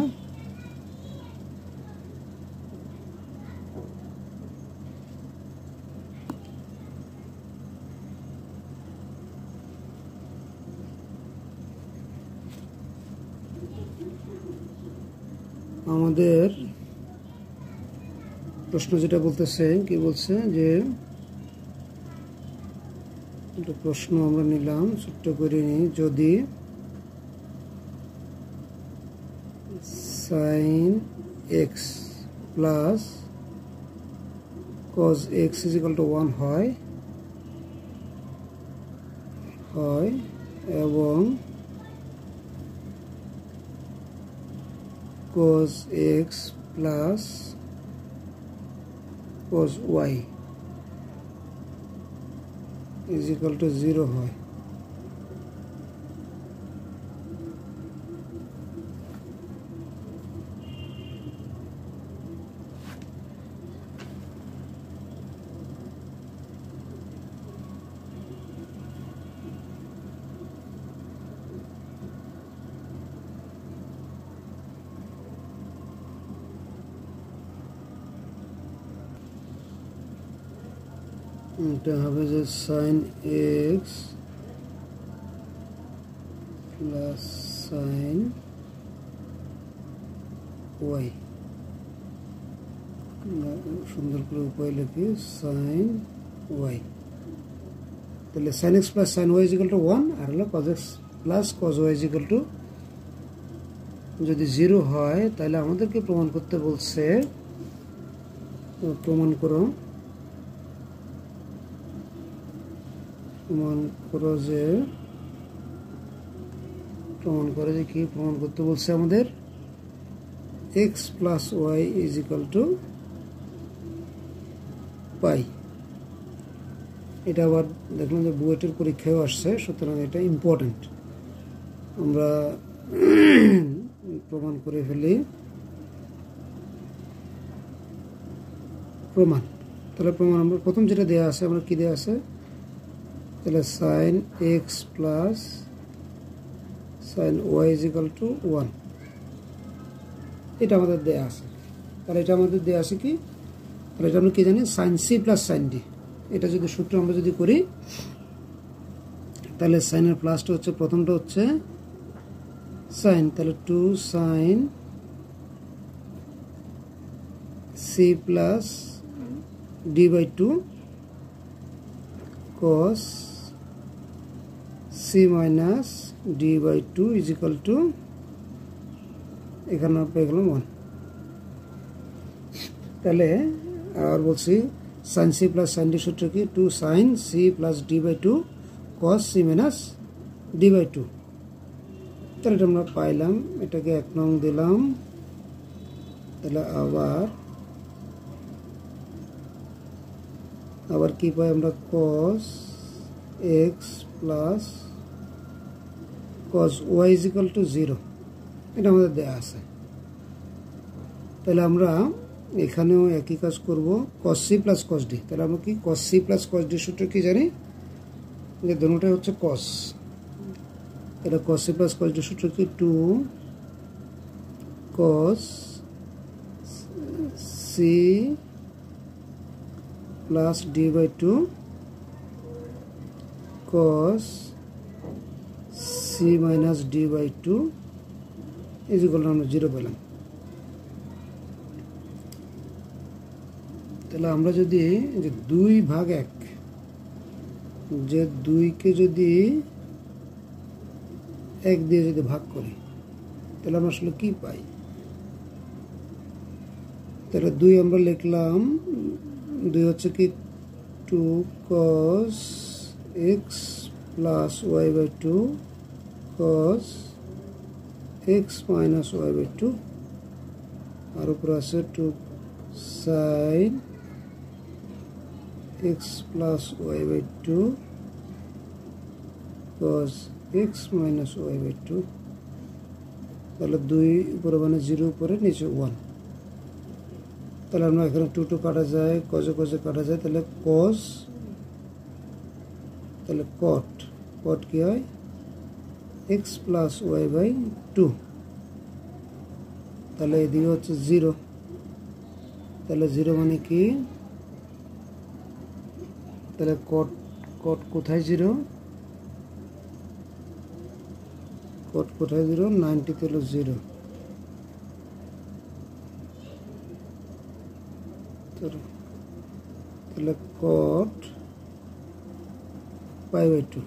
আমাদের প্রশ্ন যেটা বলতেছে, কি বলছে যে একটা প্রশ্ন আমরা নিলাম, ছোট্ট করে নিই। যদি sin x plus cos x is equal to 1 হয় এবং cos x plus cos y is equal to 0 হয়। এটা হবে যে sin x plus sin y, সুন্দর করে উপায় লিখি sin y। তাহলে sin x plus sin y is equal to 1 আর হলো cos x plus cos y is equal to, যদি 0 হয় তাহলে আমাদেরকে প্রমাণ করতে বলছে, প্রমাণ করো যে কি প্রমাণ করতে বলছে আমাদের, x plus y is equal to pi. এটা আবার দেখলাম যে বুয়েটের পরীক্ষায়ও আসছে, সুতরাং এটা ইম্পর্টেন্ট। আমরা প্রমাণ করে ফেলি। প্রমাণ, তাহলে প্রমাণ আমরা প্রথম যেটা দেওয়া আছে, আমরা কি দেওয়া আছে, তাহলে sin x plus sin y is equal to 1, এটা আমাদের দেয়া আছে। তাহলে এটা আমাদের দেয়া আছে কি, তাহলে এটা আমরা কি জানি, sin c plus sin d। এটা যদি সূত্র আমরা যদি করি, তাহলে sin এর প্লাসটা হচ্ছে, প্রথমটা হচ্ছে sin, তাহলে 2 sin c plus d by 2 cos c minus d by 2 is equal to, এখানে পেয়ে গেলাম 1। তাহলে আর বলছি sin c plus sin d সূত্র কি, 2 sin c plus d by 2 cos c minus d by 2। তাহলে এটা আমরা পাইলাম, এটাকে 1 নং দিলাম। তাহলে আবার কি পাই আমরা, cos x plus cos y is equal to 0, এটা আমাদের দেয়া আছে। তাহলে আমরা এখানেও একই কাজ করব, cos c plus cos d। তাহলে আমরা কি cos c plus cos d সূত্র কি জানি, যে দুটোটাই হচ্ছে cos। এটা cos c plus cos d সূত্র কি, 2 cos c plus d by 2 cos c minus d by 2 is equal to, আমরা 0 পেলাম। তাহলে আমরা যদি যে 2/1, যে 2 কে যদি 1 দিয়ে যদি ভাগ করি, তাহলে আমরা আসলে কি পাই, তাহলে 2 আমরা লিখলাম, 2 হচ্ছে কি 2 cos x plus y by 2 cos x minus y by 2, আর উপরে আছে 2 sin x plus y by 2 cos x minus y by 2। তাহলে 2 উপরে মানে 0 উপরে, নিচে 1। তাহলে আমরা এখানে 2 2 কাটা যায়, কজে কজে কাটা যায়, তাহলে কজ, তাহলে কট কি হয় x প্লাস ওয়াই বাই 2, তাহলে এদিকে হচ্ছে 0, তাহলে 0 মানে কি, তাহলে কট কোথায় 0, কট কোথায় 0, 90 তে হলো 0, তাহলে কট পাই বাই 2,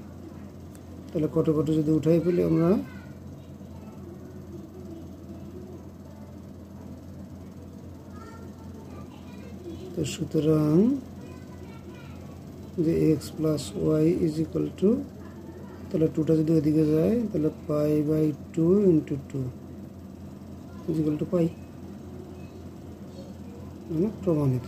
তাহলে কত যদি উঠাই ফেলি আমরা, তো সুতরাং যে X plus Y is equal to, তাহলে 2টা যদি ওইদিকে যায় তাহলে pi by 2 into 2 is equal to pi, মানে প্রমাণিত।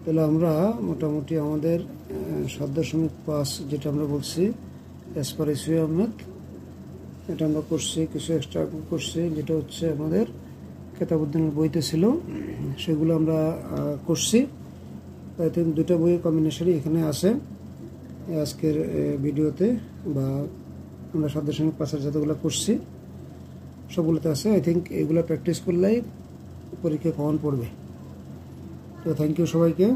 তাহলে আমরা মোটামুটি আমাদের 7.5 যেটা আমরা বলছি অ্যাজ পার এসইউ আহমেদ, এটা আমরা করছি, কিছু এক্সট্রা করছি যেটা হচ্ছে আমাদের কেতাবুদ্দিনের বইতে ছিল, সেগুলো আমরা করছি। আই থিঙ্ক 2টা বইয়ের কম্বিনেশনই এখানে আছে আজকের ভিডিওতে, বা আমরা 7.5 যতগুলো করছি সবগুলোতে আছে। আই থিঙ্ক এগুলো প্র্যাকটিস করলেই পরীক্ষা কমন পড়বে। তো থ্যাংক ইউ সবাইকে।